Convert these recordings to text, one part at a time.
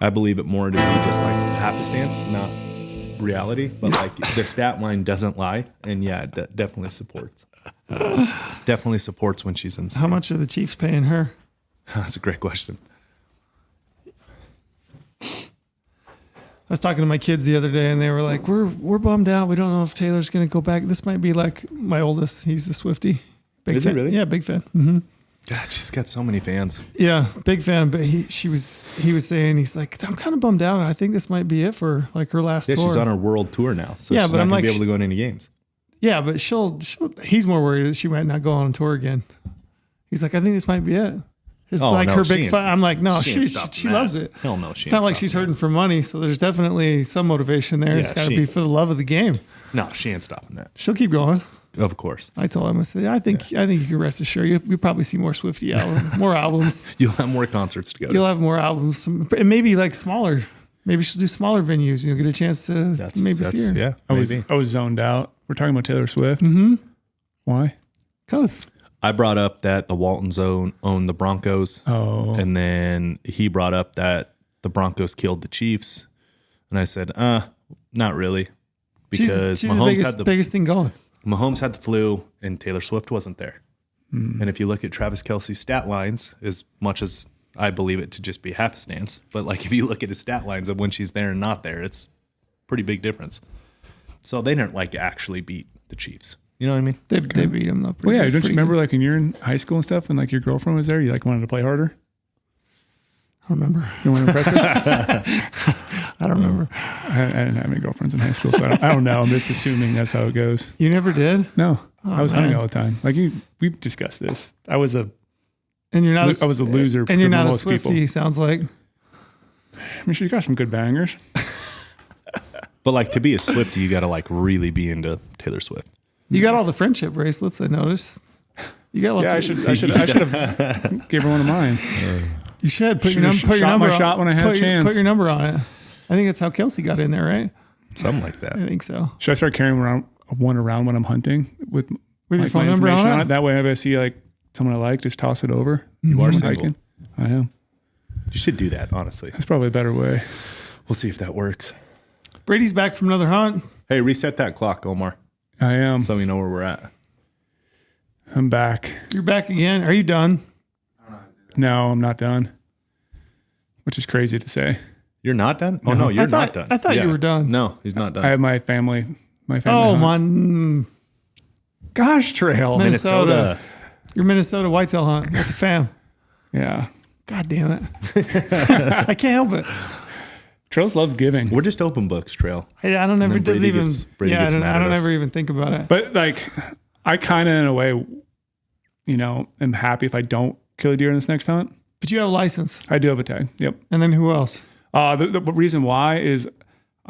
I believe it more to be just like happenstance, not reality. But like the stat line doesn't lie, and yeah, it definitely supports. Definitely supports when she's in. How much are the Chiefs paying her? That's a great question. I was talking to my kids the other day, and they were like, "We're bummed out. We don't know if Taylor's going to go back. This might be like my oldest. He's a Swiftie. Big Is fan. he really? Yeah, big fan. Mm-hmm. God, she's got so many fans. Yeah, big fan. But he was saying, he's like, I'm kind of bummed out. I think this might be it for like her last tour. Yeah, she's on her world tour now, so yeah, she's but not I'm gonna like, be able to go to any games. Yeah, but he's more worried that she might not go on tour again. He's like, I think this might be it. It's like her big fight. I'm like, no, she loves it. Hell no, it's not like she's hurting for money, so there's definitely some motivation there. Yeah, It's got to be for the love of the game. No, she ain't stopping that. She'll keep going. Of course. I told him, I said, I think you can rest assured you'll probably see more Swiftie albums, more albums. You'll have more concerts to go to. You'll have more albums, and maybe like smaller. Maybe she'll do smaller venues. You'll get a chance to see her. Yeah, I was zoned out. We're talking about Taylor Swift. Mm-hmm. Why? Because I brought up that the Waltons own the Broncos. Oh. And then he brought up that the Broncos killed the Chiefs. And I said, not really. Because she's Mahomes the had the biggest thing going. Mahomes had the flu and Taylor Swift wasn't there. And if you look at Travis Kelce's stat lines, as much as I believe it to just be happenstance, but like if you look at his stat lines of when she's there and not there, it's pretty big difference. So they didn't like actually beat the Chiefs. You know what I mean? They beat him though. Well, yeah. Don't you remember like when you're in high school and stuff, and like your girlfriend was there, you like wanted to play harder? I don't remember. You want to impress her? I don't remember. I didn't have any girlfriends in high school, so I don't know. I'm just assuming that's how it goes. You never did? No, I was hunting man. all the time. Like we've discussed this. I was a loser. And you're not a most Swiftie. people. Sounds like. I mean, she got some good bangers. But like to be a Swiftie, you got to like really be into Taylor Swift. You got all the friendship bracelets. I noticed. You got lots. Yeah, I should have gave her one of mine. You should put your Should've number. my shot when I had a chance. Put your number on it. I think that's how Kelsey got in there, right? Something like that. I think so. Should I start carrying one around when I'm hunting with your like, phone my number information on it? That way, if I see like someone I like, just toss it over. You are Someone single. hiking. I am. You should do that, honestly. That's probably a better way. We'll see if that works. Brady's back from another hunt. Hey, reset that clock, Omar, I am. so we know where we're at. I'm back. You're back again. Are you done? No, I'm not done. Which is crazy to say. You're not done? Oh, no, you're not done. I thought you were done. No, he's not done. I have my family. Oh, hunt. Gosh, Trail. Minnesota. Your Minnesota whitetail hunt with the fam. Yeah. God damn it. I can't help it. Trails loves giving. We're just open books, Trail. I don't ever, then doesn't Brady even, gets- Brady yeah, gets I mad don't at us. ever even think about it. But like, I kind of, in a way, am happy if I don't kill a deer in this next hunt. But you have a license. I do have a tag. Yep. And then who else? The reason why is,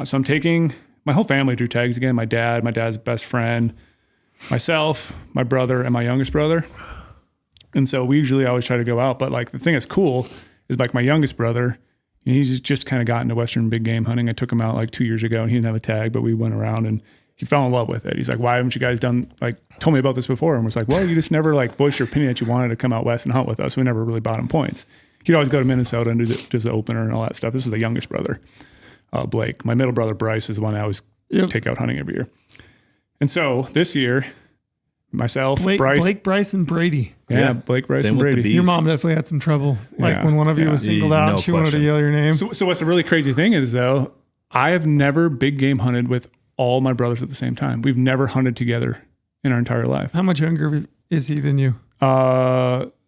so I'm taking my whole family drew tags again. My dad's best friend, myself, my brother, and my youngest brother. And so we usually always try to go out. But like the thing that's cool is like my youngest brother, he's just kind of got into Western big game hunting. I took him out like 2 years ago and he didn't have a tag, but we went around and he fell in love with it. He's like, why haven't you guys told me about this before? And was like, well, you just never like voiced your opinion that you wanted to come out west and hunt with us. We never really bought him points. He'd always go to Minnesota and do the opener and all that stuff. This is the youngest brother, Blake. My middle brother, Bryce, is the one I always take out hunting every year. And so this year, myself, Blake, Bryce, and Brady. Yeah, Blake, Bryce, Same and with the Brady. bees. Your mom definitely had some trouble. Like Yeah. when one of you was singled out No and she wanted to question. yell your name. So what's the really crazy thing is, though, I have never big game hunted with all my brothers at the same time. We've never hunted together in our entire life. How much younger is he than you?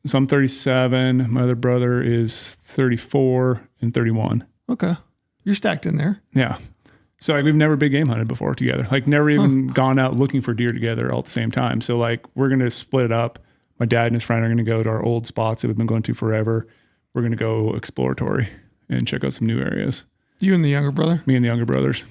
So I'm 37. My other brother is 34 and 31. Okay. You're stacked in there. Yeah. So like we've never big game hunted before together. Like never even gone out looking for deer together all at the same time. So like we're going to split it up. My dad and his friend are going to go to our old spots that we've been going to forever. We're going to go exploratory and check out some new areas. You and the younger brother? Me and the younger brothers.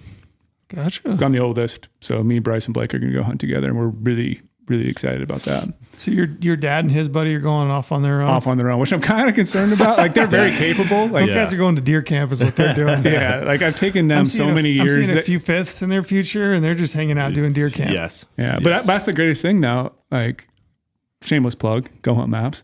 Gotcha. I'm the oldest. So me, Bryce, and Blake are going to go hunt together. And we're really, really excited about that. So your dad and his buddy are going off on their own? Off on their own, which I'm kind of concerned about. Like they're very capable. Like Those guys are going to deer camp is what they're doing. yeah, like I've taken them so many years. I'm seeing a few fifths in their future and they're just hanging out doing deer camp. Yes. Yeah, but Yes. that's the greatest thing now. Like, shameless plug, Go Hunt Maps.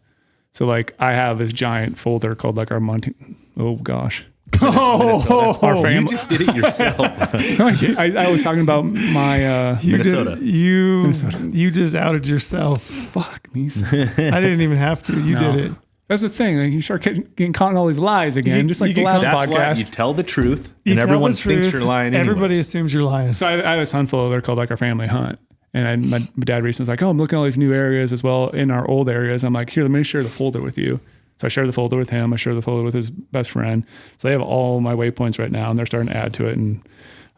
So like, I have this giant folder called like our Monte. Oh gosh, Our family. You just did it yourself. I was talking about my Minnesota. You just outed yourself. fuck me. I didn't even have to. You did it. That's the thing. Like, you start getting caught in all these lies again, just like you the get last That's why podcast. you tell the truth, You and tell everyone the thinks truth, you're lying. Everybody anyways. assumes you're lying. So I have a son full. They're called like our family hunt. And my dad recently was like, "Oh, I'm looking at all these new areas as well in our old areas." I'm like, "Here, let me share the folder with you." So I share the folder with him. I share the folder with his best friend. So they have all my waypoints right now, and they're starting to add to it. And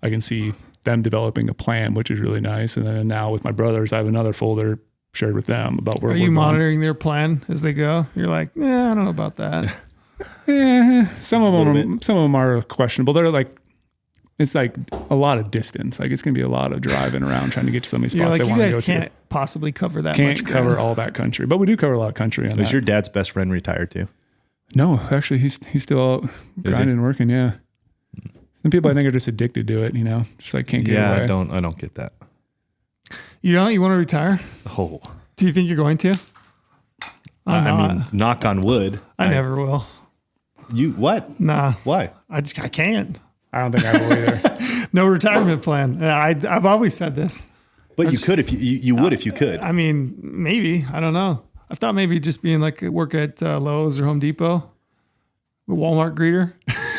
I can see them developing a plan, which is really nice. And then now with my brothers, I have another folder shared with them about where Are we're you going. monitoring their plan as they go? You're like, yeah, I don't know about that. Some of them are questionable. They're like, it's like a lot of distance. Like it's gonna be a lot of driving around trying to get to so many spots You're like, they you want to guys go can't to. possibly cover that Can't much cover ground. all that country, but we do cover a lot of country. On Is that. your dad's best friend retired too? No, actually, he's still out grinding and working. Yeah. Some people I think are just addicted to it. You know, just like can't get away. I don't get that. You know, you want to retire? Oh, Do you think you're going to? I'm I not. mean, knock on wood. I never will. You what? Nah, Why? I can't. I don't think I will either. No retirement plan. I've always said this. But you could if you would if you could. I mean, maybe. I don't know. I thought maybe just being like work at Lowe's or Home Depot, a Walmart greeter.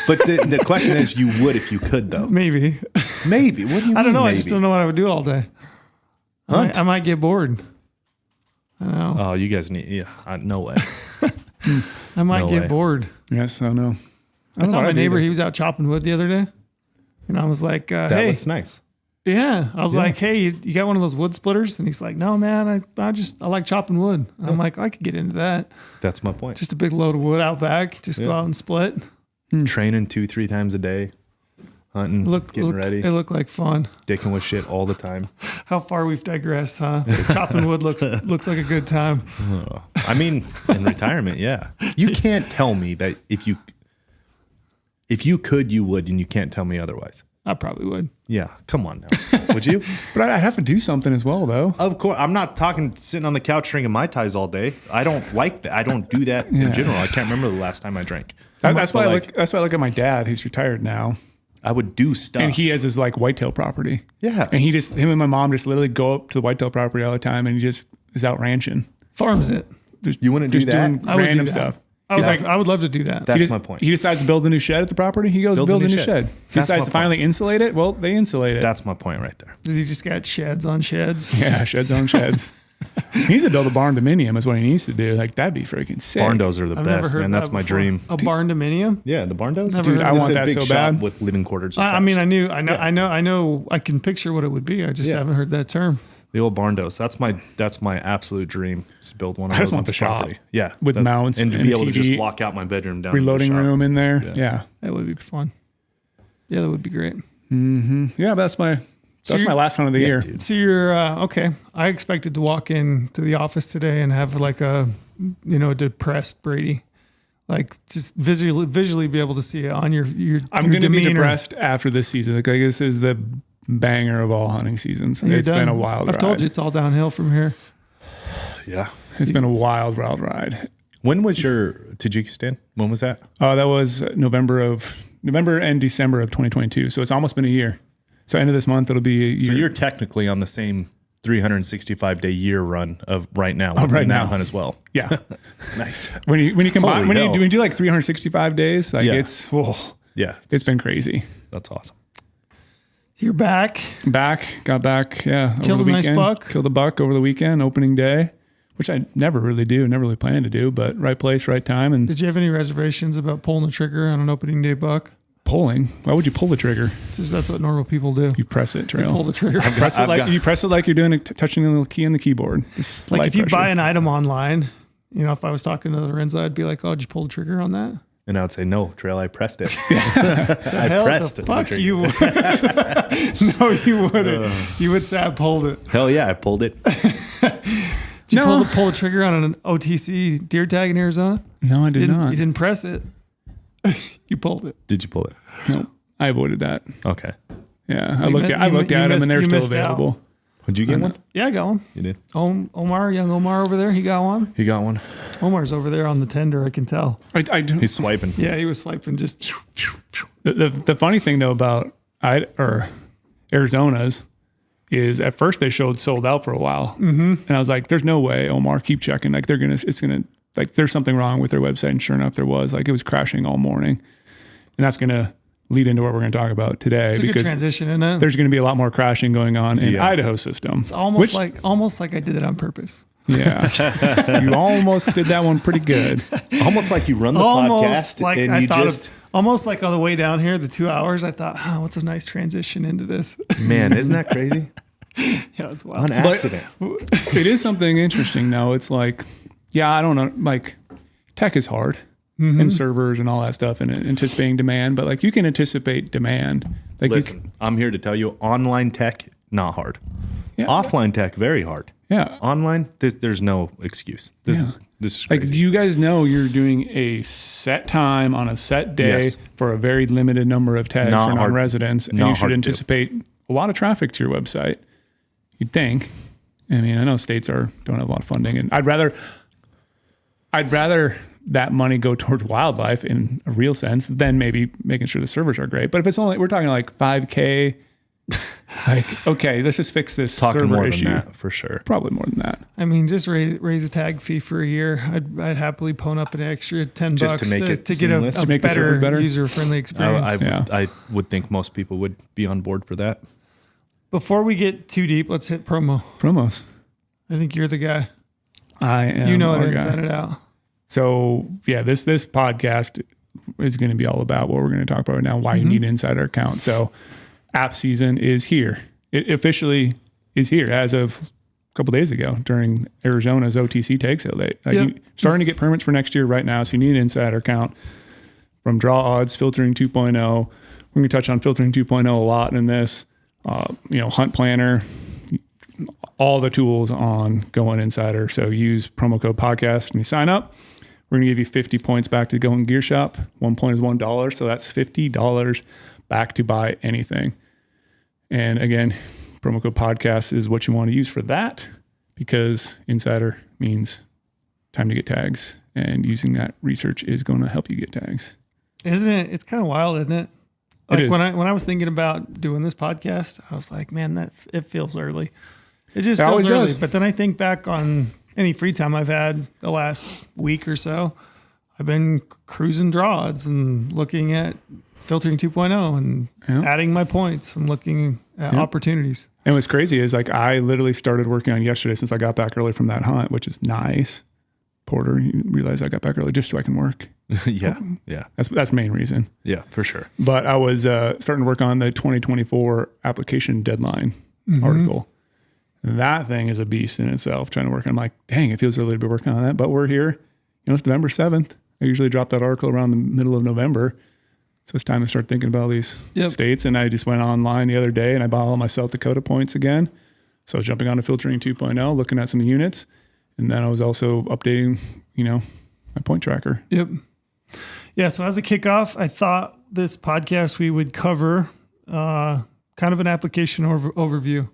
But the question is, you would if you could though. Maybe. Maybe. What do you mean? I don't know. Maybe? I just don't know what I would do all day. I might get bored. I don't know. Oh, you guys need. Yeah, no way. I might no get way. bored. Yes, I know. I saw my neighbor. He was out chopping wood the other day. And I was like, That hey. looks nice. Yeah. I was like, hey, you got one of those wood splitters? And he's like, no, man, I like chopping wood. And I'm like, I could get into that. That's my point. Just a big load of wood out back. Just go out and split. Training 2-3 times a day, hunting, getting ready, It looked like fun. dicking with shit all the time. How far we've digressed, huh? Chopping wood looks like a good time. I mean, in retirement, yeah. You can't tell me that if you could, you would, and you can't tell me otherwise. I probably would. Yeah, come on now. Would you? But I'd have to do something as well, though. Of course. I'm not talking sitting on the couch drinking Mai Tais all day. I don't like that. I don't do that in general. I can't remember the last time I drank. That's why I look at my dad. He's retired now, I would do stuff. and he has his like whitetail property. Yeah. And him and my mom just literally go up to the whitetail property all the time, and he just is out ranching. Farms it. Just You wouldn't do just that? doing I would do random that. stuff. I was Yeah. like, I would love to do that. That's He my point. He decides to build a new shed at the property. He goes Builds build a a new new shed. shed. He That's decides my to finally insulate it. Well, they insulate it. That's my point right there. He just got sheds on sheds. Yeah, sheds on sheds. He needs to build a barn dominium is what he needs to do. Like that'd be freaking sick. Barn doors are the I've never best, heard man. that That's my before. dream. A barn dominium. Yeah, the barn doors. Never heard of I it. want It's a that big so shop bad. with living quarters. I mean, attached. I know. I can picture what it would be. I just Yeah. haven't heard that term. The old barn doors. That's my absolute dream. Is to build one of I those just want on the shop property. Yeah, with mounts and to and be able to just TV, walk out my bedroom down Reloading to the shop. room in there. Yeah. That would be fun. Yeah, that would be great. Yeah, that's my you're- my last hunt of the year. dude. So you're okay. I expected to walk in to the office today and have like a, depressed Brady, like just visually be able to see it on your I'm going to be depressed after this season. Like this is the banger of all hunting seasons. And you're It's done. been a wild I've ride. told you it's all downhill from here. Yeah. It's been a wild ride. When was your Tajikistan? When was that? That was November and December of 2022. So it's almost been a year. So end of this month, it'll be a year. So you're technically on the same 365-day year run of right now. right in now. that hunt as well. Yeah. Nice. When you combine, Holy hell. when you do like 365 days, like Yeah. it's been crazy. That's awesome. You're back. Got back. Yeah. Killed over a the nice weekend. buck? Killed a buck over the weekend, opening day, which I never really plan to do, but right place, right time. And Did you have any reservations about pulling the trigger on an opening day buck? pulling. Why would you pull the trigger? Just that's what normal people do. You press it, Trail. Pull the trigger. You press it like you're doing touching the little key on the keyboard. It's Like light if you pressure. buy an item online, if I was talking to Lorenzo, I'd be like, "Oh, did you pull the trigger on that?" And I would say, no, Trail, I pressed it. Hell, pressed the the fuck trigger. you would. No, you wouldn't. You would say I pulled it. Hell yeah, I pulled it. Did you pull the trigger on an OTC deer tag in Arizona? No, I did not. You didn't press it. You pulled it. Did you pull it? No, I avoided that. Okay. Yeah, I looked at them and they're still available. Would you get one? Yeah, I got one. You did. Omar, young Omar over there, he got one. You got one? Omar's over there on the tender, I can tell. I do. He's swiping. Yeah, he was swiping just. The funny thing though about Arizona's is at first they showed sold out for a while, and I was like, "There's no way, Omar. Keep checking. Like there's something wrong with their website." And sure enough, there was. Like it was crashing all morning, and that's gonna lead into what we're going to talk about today. It's a good transition, isn't it? There's going to be a lot more crashing going on in Idaho system. It's almost like I did it on purpose. Yeah, you almost did that one pretty good. Almost like you run the podcast like and I you thought just... almost like on the way down here, the 2 hours, I thought, what's a nice transition into this? Man, isn't that crazy? Yeah, it's wild. On accident. It is something interesting though. It's like, I don't know, like tech is hard and servers and all that stuff and anticipating demand, but like you can anticipate demand. Like Listen, I'm here to tell you, online tech, not hard. Yeah. Offline tech, very hard. Yeah. Online, there's no excuse. This is like, crazy. do you guys know you're doing a set time on a set day for a very limited number of tags Not for hard. non-residents, and Not you should hard to do. anticipate a lot of traffic to your website. You'd think. I mean, I know states don't have a lot of funding, and I'd rather that money go towards wildlife in a real sense than maybe making sure the servers are great. But if it's only, we're talking like 5K. Like, okay, let's just fix this Talking server more issue. than that, for sure. Probably more than that. I mean, just raise a tag fee for a year. I'd happily pone up an extra $10 Just to make it to get seamless? a To make the server better? user-friendly experience. I would think most people would be on board for that. Before we get too deep, let's hit promo. Promos. I think you're the guy. I am. You know it our inside guy. it out. So this podcast is going to be all about what we're going to talk about right now, why you need an insider account. So app season is here. It officially is here as of a couple days ago during Arizona's OTC tag sale date. You're starting to get permits for next year right now. So you need an insider account from Draw Odds, Filtering 2.0. We're going to touch on Filtering 2.0 a lot in this, Hunt Planner, all the tools on GOHUNT Insider. So use promo code podcast when you sign up. We're going to give you 50 points back to GOHUNT Gear Shop. 1 point is $1. So that's $50 back to buy anything. And again, promo code podcast is what you want to use for that, because insider means time to get tags, and using that research is going to help you get tags. Isn't it? It's kind of wild, isn't it? Like It is. when I was thinking about doing this podcast, I was like, man, it feels early. It just feels always early. does. But then I think back on any free time I've had the last week or so. I've been cruising draw odds and looking at Filtering 2.0 and adding my points and looking at opportunities. And what's crazy is like I literally started working on yesterday since I got back early from that hunt, which is nice. Porter, you realize I got back early just so I can work. Yeah. That's the main reason. Yeah, for sure. But I was starting to work on the 2024 application deadline article. And that thing is a beast in itself, trying to work on. I'm like, dang, it feels early to be working on that. But we're here. It's November 7th. I usually drop that article around the middle of November. So it's time to start thinking about these states. And I just went online the other day and I bought all my South Dakota points again. So I was jumping on to Filtering 2.0, looking at some units. And then I was also updating, my point tracker. Yep. Yeah. So as a kickoff, I thought this podcast we would cover kind of an application overview.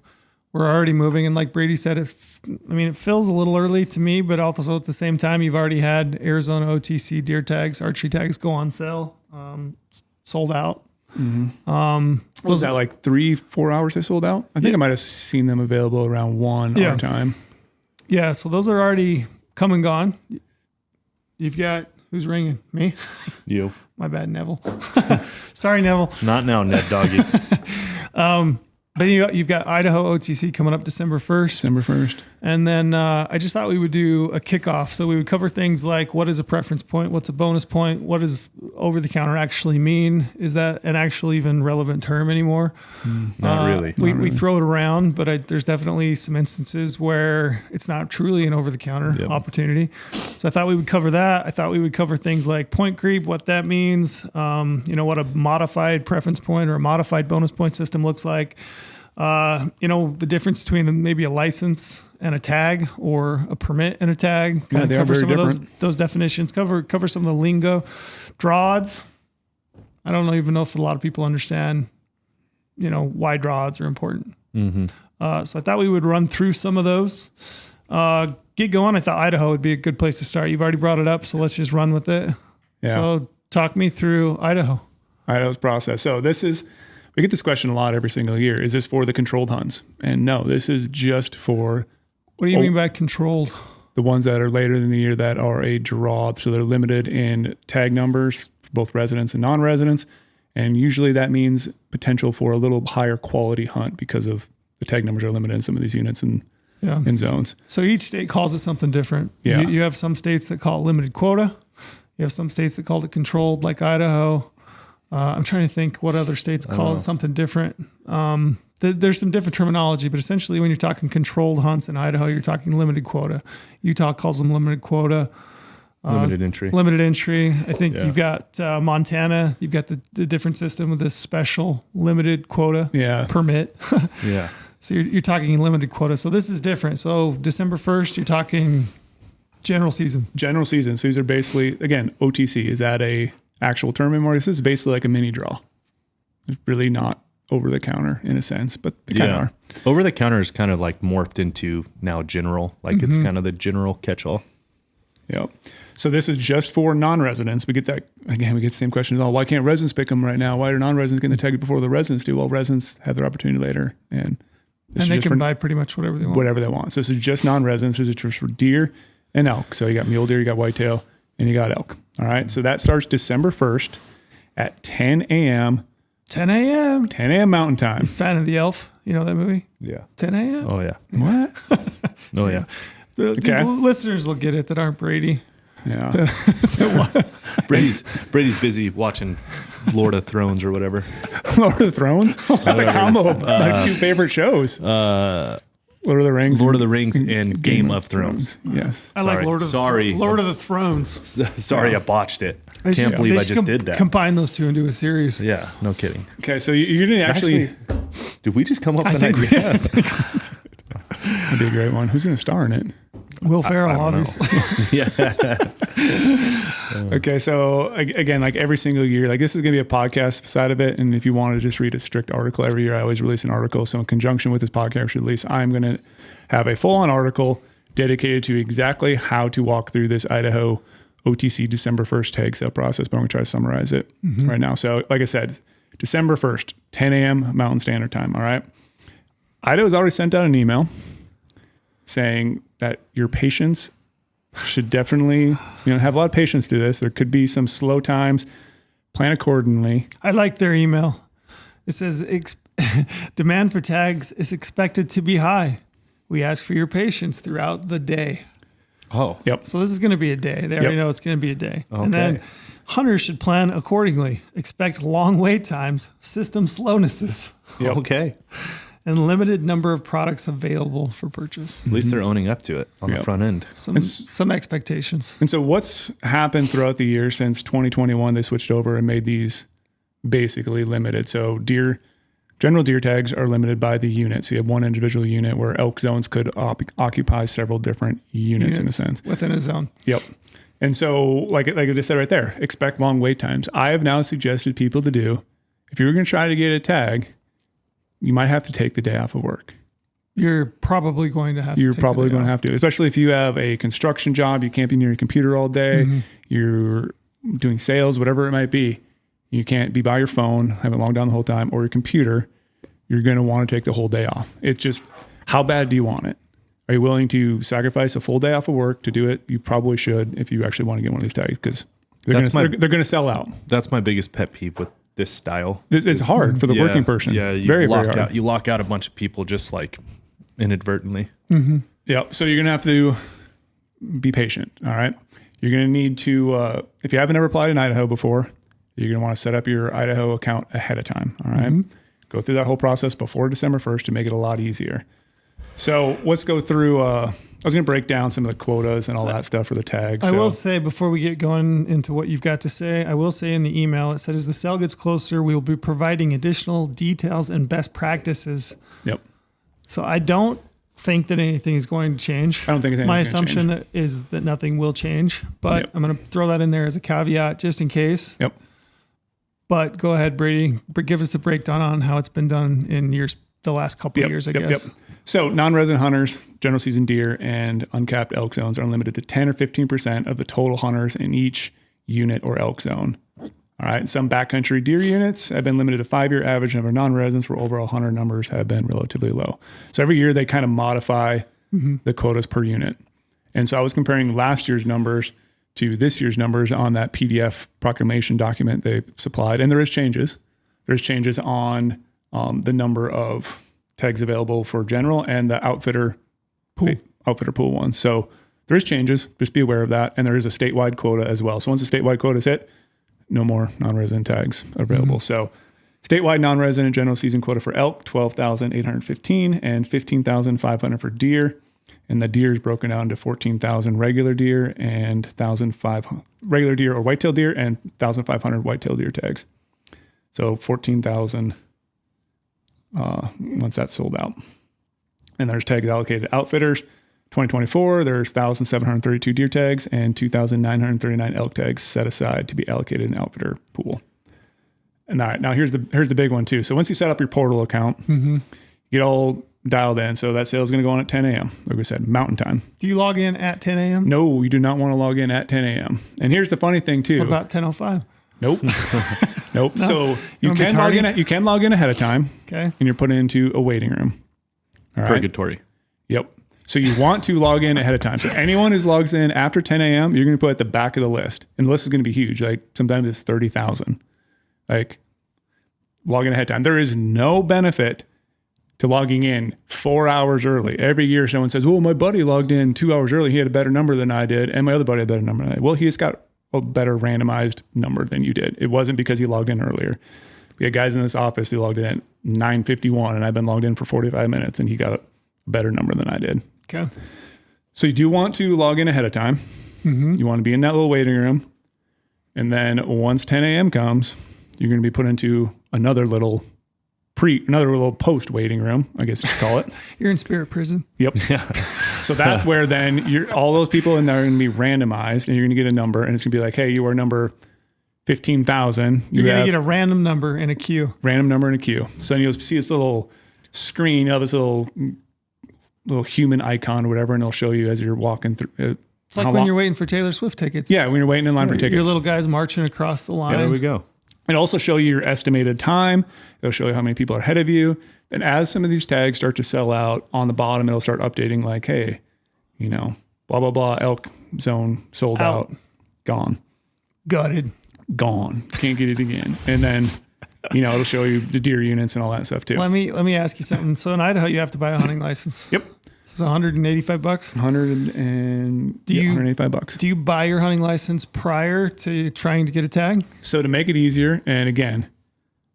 We're already moving, and like Brady said, it feels a little early to me, but also at the same time, you've already had Arizona OTC deer tags, archery tags go on sale, sold out. Was that like 3-4 hours they sold out? I think I might have seen them available around 1 our time. Yeah, so those are already come and gone. You've got, who's ringing? Me? You. My bad, Neville. Sorry, Neville. Not now, Ned Doggy. But you've got Idaho OTC coming up December 1st. December 1st. And then I just thought we would do a kickoff. So we would cover things like, what is a preference point? What's a bonus point? What does over-the-counter actually mean? Is that an actual even relevant term anymore? Not really. We throw it around, but there's definitely some instances where it's not truly an over-the-counter opportunity. So I thought we would cover that. I thought we would cover things like point creep, what that means, what a modified preference point or a modified bonus point system looks like. The difference between maybe a license and a tag or a permit and a tag. Yeah, they are cover very some different. of those definitions. Cover some of the lingo. Draw odds. I don't even know if a lot of people understand, why draw odds are important. So I thought we would run through some of those. Get going. I thought Idaho would be a good place to start. You've already brought it up, so let's just run with it. Yeah. So talk me through Idaho. Idaho's process. So we get this question a lot every single year. Is this for the controlled hunts? And no, this is just for What do you mean by controlled? the ones that are later in the year that are a draw. So they're limited in tag numbers for both residents and non-residents. And usually that means potential for a little higher quality hunt because of the tag numbers are limited in some of these units and in zones. So each state calls it something different. Yeah. You have some states that call it limited quota. You have some states that call it controlled, like Idaho. I'm trying to think what other states call it something different. There's some different terminology, but essentially when you're talking controlled hunts in Idaho, you're talking limited quota. Utah calls them limited quota. Limited entry. Limited entry. I think you've got Montana. You've got the different system with this special limited quota permit. Yeah. So you're talking limited quota. So this is different. So December 1st, you're talking general season. General season. So these are basically, again, OTC. Is that a actual term anymore? This is basically like a mini draw. It's really not over the counter in a sense, but they kind of are. Over the counter is kind of like morphed into now general. Like it's kind of the general catch-all. Yep. So this is just for non-residents. We get that, again, we get the same question. Oh, why can't residents pick them right now? Why are non-residents getting the tag before the residents do? Well, residents have their opportunity later. And they can buy pretty much whatever they want. Whatever they want. So this is just non-residents. This is just for deer and elk. So you got mule deer, you got whitetail, and you got elk. All right. So that starts December 1st at 10 a.m. 10 a.m. 10 a.m. Mountain Time. Fan of the Elf? You know that movie? Yeah. 10 a.m. Oh, yeah. What? Oh, yeah. The listeners will get it that aren't Brady. Yeah. Brady's busy watching Lord of Thrones or whatever. Lord of the Thrones? That's a combo of my two favorite shows. Lord of the Rings and Game of Thrones. Yes. I like Lord of the Thrones. Sorry, I botched it. Can't believe I just did that. Combine those two into a series. Yeah, no kidding. Okay, so you're going to actually did we just come up with an idea? That'd be a great one. Who's going to star in it? Will Ferrell, obviously. Okay, so again, like every single year, like this is going to be a podcast side of it. And if you want to just read a strict article every year, I always release an article. So in conjunction with this podcast release, I'm going to have a full-on article dedicated to exactly how to walk through this Idaho OTC December 1st tag sale process. But I'm going to try to summarize it right now. So like I said, December 1st, 10 a.m. Mountain Standard Time. All right. Idaho's already sent out an email saying that your patients should definitely, have a lot of patience through this. There could be some slow times. Plan accordingly. I like their email. It says, demand for tags is expected to be high. We ask for your patience throughout the day. Oh. Yep. So this is going to be a day. They already know it's going to be a day. Okay. And then hunters should plan accordingly. Expect long wait times, system slownesses. Yep. Okay. And limited number of products available for purchase. At least they're owning up to it on the front end. Some expectations. And so what's happened throughout the year since 2021, they switched over and made these basically limited. So general deer tags are limited by the unit. So you have one individual unit where elk zones could occupy several different units in a sense. Within a zone. Yep. And so like I just said right there, expect long wait times. I have now suggested people to do, if you're going to try to get a tag, you might have to take the day off of work. You're probably going to have to. You're probably going to have to, especially if you have a construction job, you can't be near your computer all day, you're doing sales, whatever it might be. You can't be by your phone, have it logged down the whole time, or your computer. You're going to want to take the whole day off. It's just, how bad do you want it? Are you willing to sacrifice a full day off of work to do it? You probably should if you actually want to get one of these tags because they're going to sell out. That's my biggest pet peeve with this style. It's hard for the working person. Yeah, very hard. You lock out a bunch of people just like inadvertently. Yeah, so you're going to have to be patient, all right? You're going to need to, if you haven't ever applied in Idaho before, you're going to want to set up your Idaho account ahead of time, all right? Go through that whole process before December 1st to make it a lot easier. So let's go through, I was going to break down some of the quotas and all that stuff for the tags. I will say, before we get going into what you've got to say, I will say in the email, it said, as the sale gets closer, we will be providing additional details and best practices. Yep. So I don't think that anything is going to change. I don't think anything's My going to assumption change. is that nothing will change, but I'm going to throw that in there as a caveat just in case. Yep. But go ahead, Brady. Give us the breakdown on how it's been done in the last couple of years, I guess. So non-resident hunters, general season deer, and uncapped elk zones are limited to 10 or 15% of the total hunters in each unit or elk zone. All All right. Some backcountry deer units have been limited to 5-year average number of non-residents, where overall hunter numbers have been relatively low. So every year they kind of modify the quotas per unit. And so I was comparing last year's numbers to this year's numbers on that PDF proclamation document they supplied. And there is changes. There's changes on the number of tags available for general and the outfitter pool ones. So there is changes. Just be aware of that. And there is a statewide quota as well. So once the statewide quota is hit, no more non-resident tags available. So statewide non-resident general season quota for elk, 12,815 and 15,500 for deer. And the deer is broken down to 14,000 regular deer and 1,500 regular deer or whitetail deer and 1,500 whitetail deer tags. So 14,000 once that's sold out. And there's tags allocated to outfitters. 2024, there's 1,732 deer tags and 2,939 elk tags set aside to be allocated in outfitter pool. And all right, now here's the big one too. So once you set up your portal account, get all dialed in. So that sale is going to go on at 10 a.m. Like we said, mountain time. Do you log in at 10 a.m.? No, you do not want to log in at 10 a.m. And here's the funny thing too. What about 10:05? Nope. Nope. No. So you can log in. You can log in ahead of time. Okay. And you're put into a waiting room. All right. Purgatory. Yep. So you want to log in ahead of time. So anyone who logs in after 10 a.m., you're going to put at the back of the list. And the list is going to be huge. Like sometimes it's 30,000. Like log in ahead of time. There is no benefit to logging in 4 hours early. Every year someone says, well, my buddy logged in 2 hours early. He had a better number than I did. And my other buddy had a better number than I did. Well, he just got a better randomized number than you did. It wasn't because he logged in earlier. We had guys in this office who logged in at 9:51 and I've been logged in for 45 minutes and he got a better number than I did. Okay. So you do want to log in ahead of time. You want to be in that little waiting room. And then once 10 a.m. comes, you're going to be put into another little post waiting room, I guess you could call it. You're in spirit prison. Yep. So that's where then all those people in there are going to be randomized and you're going to get a number and it's going to be like, hey, you are number 15,000. You're going to get a random number in a queue. Random number in a queue. So you'll see this little screen of this little human icon or whatever, and it'll show you as you're walking through. It's like when you're waiting for Taylor Swift tickets. Yeah, when you're waiting in line for tickets. Your little guys marching across the line. Yeah, there we go. It'll also show you your estimated time. It'll show you how many people are ahead of you. Then as some of these tags start to sell out, on the bottom, it'll start updating like, hey, blah, blah, blah, elk zone sold out, gone. Gutted. Gone. Can't get it again. And then, it'll show you the deer units and all that stuff too. Let me ask you something. So in Idaho, you have to buy a hunting license. Yep. This is $185. $185. Do you buy your hunting license prior to trying to get a tag? So to make it easier, and again,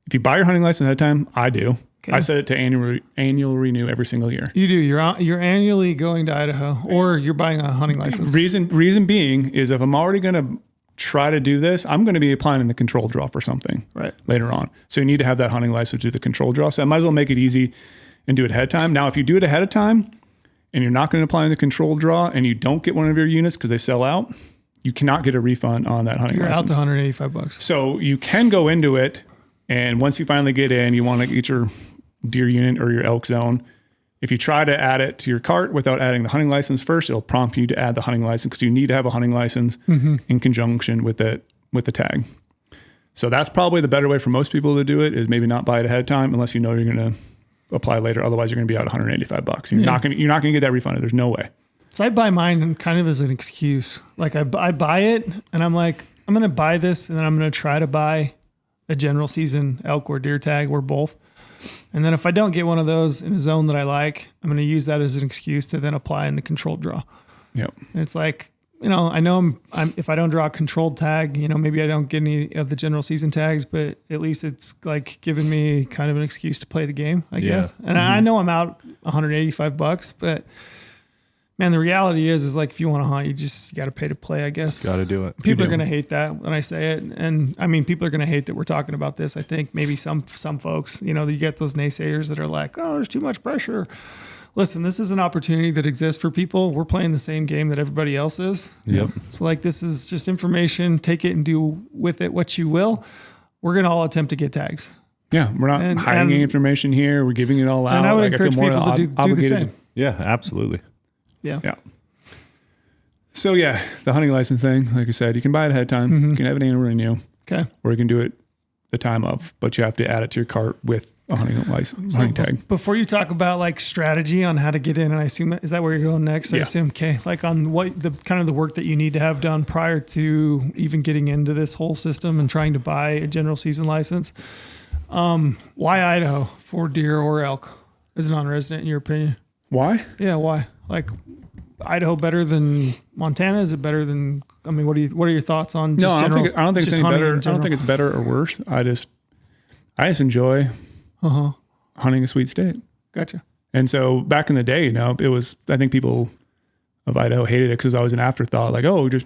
if you buy your hunting license ahead of time, I do. Okay. I set it to annual renew every single year. You do. You're annually going to Idaho, or you're buying a hunting license. Reason being is if I'm already going to try to do this, I'm going to be applying in the control draw for something later on. So you need to have that hunting license to do the control draw. So I might as well make it easy and do it ahead of time. Now, if you do it ahead of time and you're not going to apply in the control draw and you don't get one of your units because they sell out, you cannot get a refund on that hunting license. You're out the $185. So you can go into it, and once you finally get in, you want to get your deer unit or your elk zone. If you try to add it to your cart without adding the hunting license first, it'll prompt you to add the hunting license because you need to have a hunting license in conjunction with the tag. So that's probably the better way for most people to do it, is maybe not buy it ahead of time unless you know you're going to apply later. Otherwise, you're going to be out $185. You're not going to get that refunded. There's no way. So I buy mine kind of as an excuse. Like I buy it and I'm like, I'm going to buy this and then I'm going to try to buy a general season elk or deer tag or both. And then if I don't get one of those in a zone that I like, I'm going to use that as an excuse to then apply in the controlled draw. Yep. And it's like, I know I'm if I don't draw a controlled tag, maybe I don't get any of the general season tags, but at least it's like giving me kind of an excuse to play the game, I guess. And I know I'm out $185, but man, the reality is like if you want to hunt, you got to pay to play, I guess. Got to do it. People are going to hate that when I say it. And I mean, people are going to hate that we're talking about this. I think maybe some folks, you get those naysayers that are like, oh, there's too much pressure. Listen, this is an opportunity that exists for people. We're playing the same game that everybody else is. Yep. So like, this is just information. Take it and do with it what you will. We're going to all attempt to get tags. Yeah. We're not hiding any information here. We're giving it all out. And I would encourage people to do the same. Yeah, absolutely. Yeah. So the hunting license thing, like I said, you can buy it ahead of time. You can have an annual renew. Okay. or you can do it the time of, but you have to add it to your cart with a hunting license, hunting tag. Before you talk about like strategy on how to get in, and I assume is that where you're going next? I Yeah. assume, okay, like on what the kind of the work that you need to have done prior to even getting into this whole system and trying to buy a general season license. Why Idaho for deer or elk as a non-resident, in your opinion? Why? Yeah, why? Like Idaho better than Montana? Is it better than? I mean, what are your thoughts on just No, general? I don't think it's just any hunting better. in I don't general? think it's better or worse. I just enjoy hunting a sweet state. Gotcha. And so back in the day, it was, I think people of Idaho hated it because it was always an afterthought, like, oh, just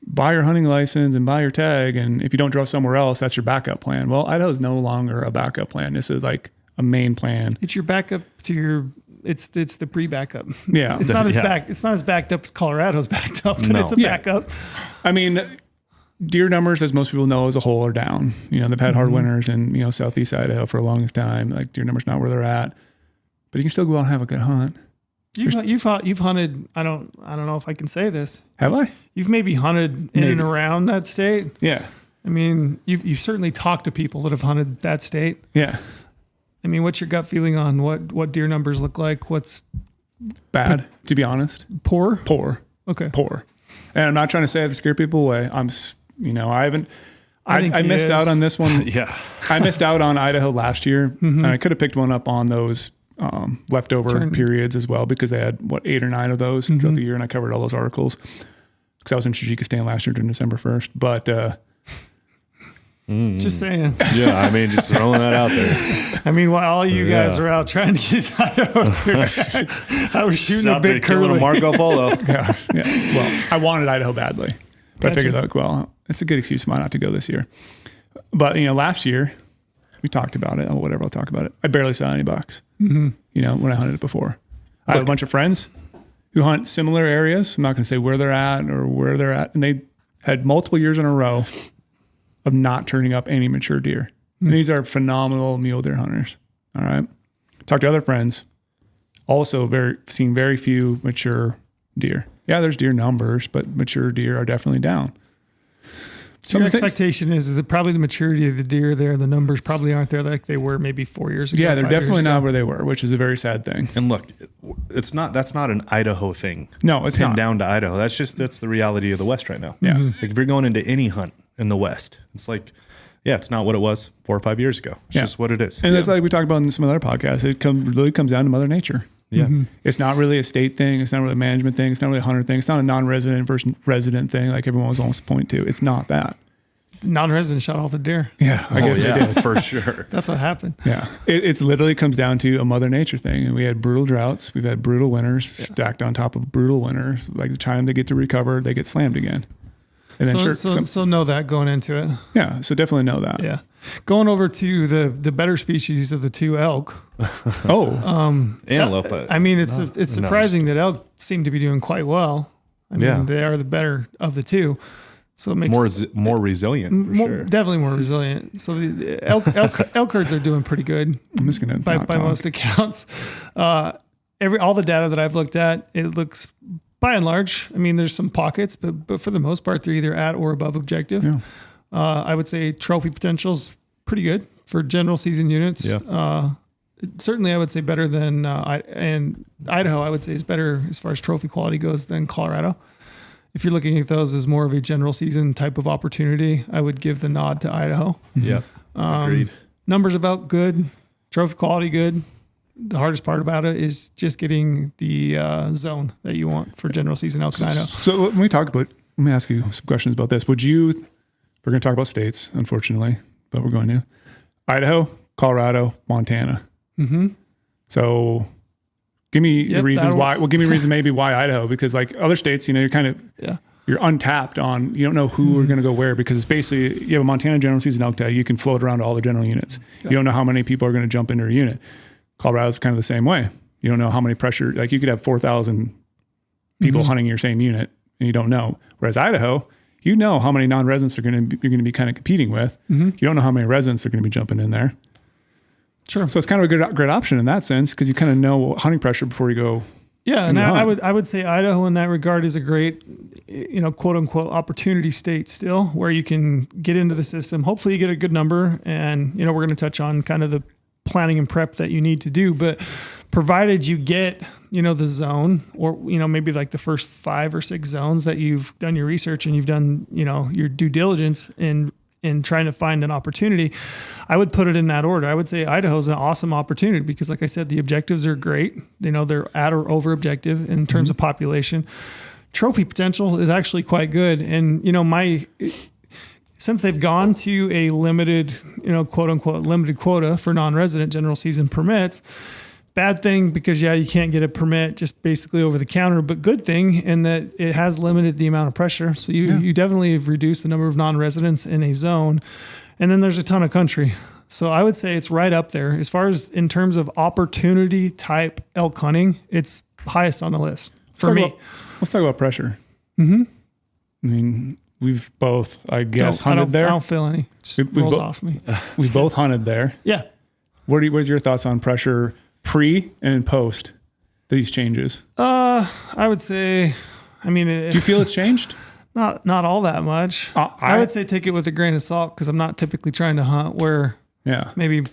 buy your hunting license and buy your tag. And if you don't draw somewhere else, that's your backup plan. Well, Idaho is no longer a backup plan. This is like a main plan. It's your backup to your. It's the pre-backup. Yeah. It's not as Yeah. It's not as backed up as Colorado's backed up, but No. it's a Yeah. backup. I mean, deer numbers, as most people know, as a whole are down. They've had hard winters in, southeast Idaho for the longest time. Like deer numbers not where they're at, but you can still go out and have a good hunt. You've hunted. I don't know if I can say this. Have I? You've maybe hunted in and around that state. Yeah. I mean, you've certainly talked to people that have hunted that state. Yeah. I mean, what's your gut feeling on what deer numbers look like? What's Bad, to be honest. poor? Poor. Okay. Poor. And I'm not trying to say I have to scare people away. I haven't. think I he missed is. out on this one. Yeah. I missed out on Idaho last year, and I could have picked one up on those leftover periods as well, because they had 8 or 9 of those throughout the year, and I covered all those articles because I was in Tajikistan last year during December 1st. But Just saying. Yeah. I mean, just throwing that out there. I mean, while all you guys Yeah. were out trying to get Idaho tags, I was shooting a Out there big killing curly. a Marco Polo. yeah. Well, I wanted Idaho badly, but I Gotcha. figured, like, well, it's a good excuse of mine not to go this year. But last year we talked about it. Oh, whatever, I'll talk about it. I barely saw any bucks. When I hunted it before, I have a bunch of friends who hunt similar areas. I'm not going to say where they're at, and they had multiple years in a row of not turning up any mature deer. And these are phenomenal mule deer hunters. All right. Talked to other friends, also seeing very few mature deer. Yeah, there's deer numbers, but mature deer are definitely down. So your expectation is that probably the maturity of the deer there, the numbers probably aren't there like they were maybe 4 years ago. Yeah, they're 5 years definitely ago. not where they were, which is a very sad thing. And look, that's not an Idaho thing. No, it's Pinned not. down to Idaho. That's the reality of the West right now. Yeah. Like if you're going into any hunt in the West, it's like, yeah, it's not what it was 4 or 5 years ago. It's Yeah. just what it is. And it's like we talked about in some other podcasts. It really comes down to Mother Nature. Yeah. It's not really a state thing. It's not really a management thing. It's not really a hunter thing. It's not a non-resident versus resident thing like everyone was almost pointing to. It's not that. Non-resident shot all the deer. Yeah, I guess they yeah, did. for sure. That's what happened. Yeah, it's literally comes down to a Mother Nature thing. And we had brutal droughts. We've had brutal winters stacked on top of brutal winters. Like the time they get to recover, they get slammed again. And then So know that going into it. yeah, so definitely know that. Yeah. Going over to the better species of the two elk. Oh, Antelope. I mean, it's surprising that elk seem to be doing quite well. I mean, Yeah. they are the better of the two. So it makes more resilient, for sure. definitely more resilient. So the elk herds are doing pretty good I'm just gonna by most accounts. All the data that I've looked at, it looks by and large. I mean, there's some pockets, but for the most part, they're either at or above objective. Yeah. I would say trophy potential's pretty good for general season units. Yeah. Certainly, I would say better than and Idaho. I would say is better as far as trophy quality goes than Colorado. If you're looking at those as more of a general season type of opportunity, I would give the nod to Idaho. Yeah. Agreed. Numbers about good, trophy quality good. The hardest part about it is just getting the zone that you want for general season elk in Idaho. So let me ask you some questions about this. We're going to talk about states, unfortunately, but we're going to Idaho, Colorado, Montana. Mm-hmm. So give me the reasons why. Well, give me a reason maybe why Idaho, because like other states, you're kind of you're untapped on. You don't know who are going to go where, because it's basically you have a Montana general season elk tag. You can float around to all the general units. You don't know how many people are going to jump into a unit. Colorado's kind of the same way. You don't know how many pressure. Like you could have 4,000 people hunting your same unit, and you don't know. Whereas Idaho, you know how many non-residents you're going to be kind of competing with. You don't know how many residents are going to be jumping in there. Sure. So it's kind of a great option in that sense, because you kind of know hunting pressure before you go Yeah, and I would say Idaho in that regard is a great, quote unquote opportunity state still, where you can get into the system. Hopefully you get a good number, and we're going to touch on kind of the planning and prep that you need to do, but provided you get the zone, or maybe like the first 5 or 6 zones that you've done your research and you've done your due diligence in trying to find an opportunity, I would put it in that order. I would say Idaho is an awesome opportunity because, like I said, the objectives are great. They're at or over objective in terms of population. Trophy potential is actually quite good. And, since they've gone to a limited, quote unquote, limited quota for non-resident general season permits, bad thing because you can't get a permit just basically over the counter, but good thing in that it has limited the amount of pressure. So you definitely have reduced the number of non-residents in a zone. And then there's a ton of country. So I would say it's right up there. As far as in terms of opportunity type elk hunting, it's highest on the list for me. Let's talk about pressure. Mm-hmm. I mean, we've both, I guess, hunted there. I don't feel any. It rolls off me. We both hunted there. Yeah. What's your thoughts on pressure pre and post these changes? I would say, do you feel it's changed? Not all that much. I would say take it with a grain of salt because I'm not typically trying to hunt where maybe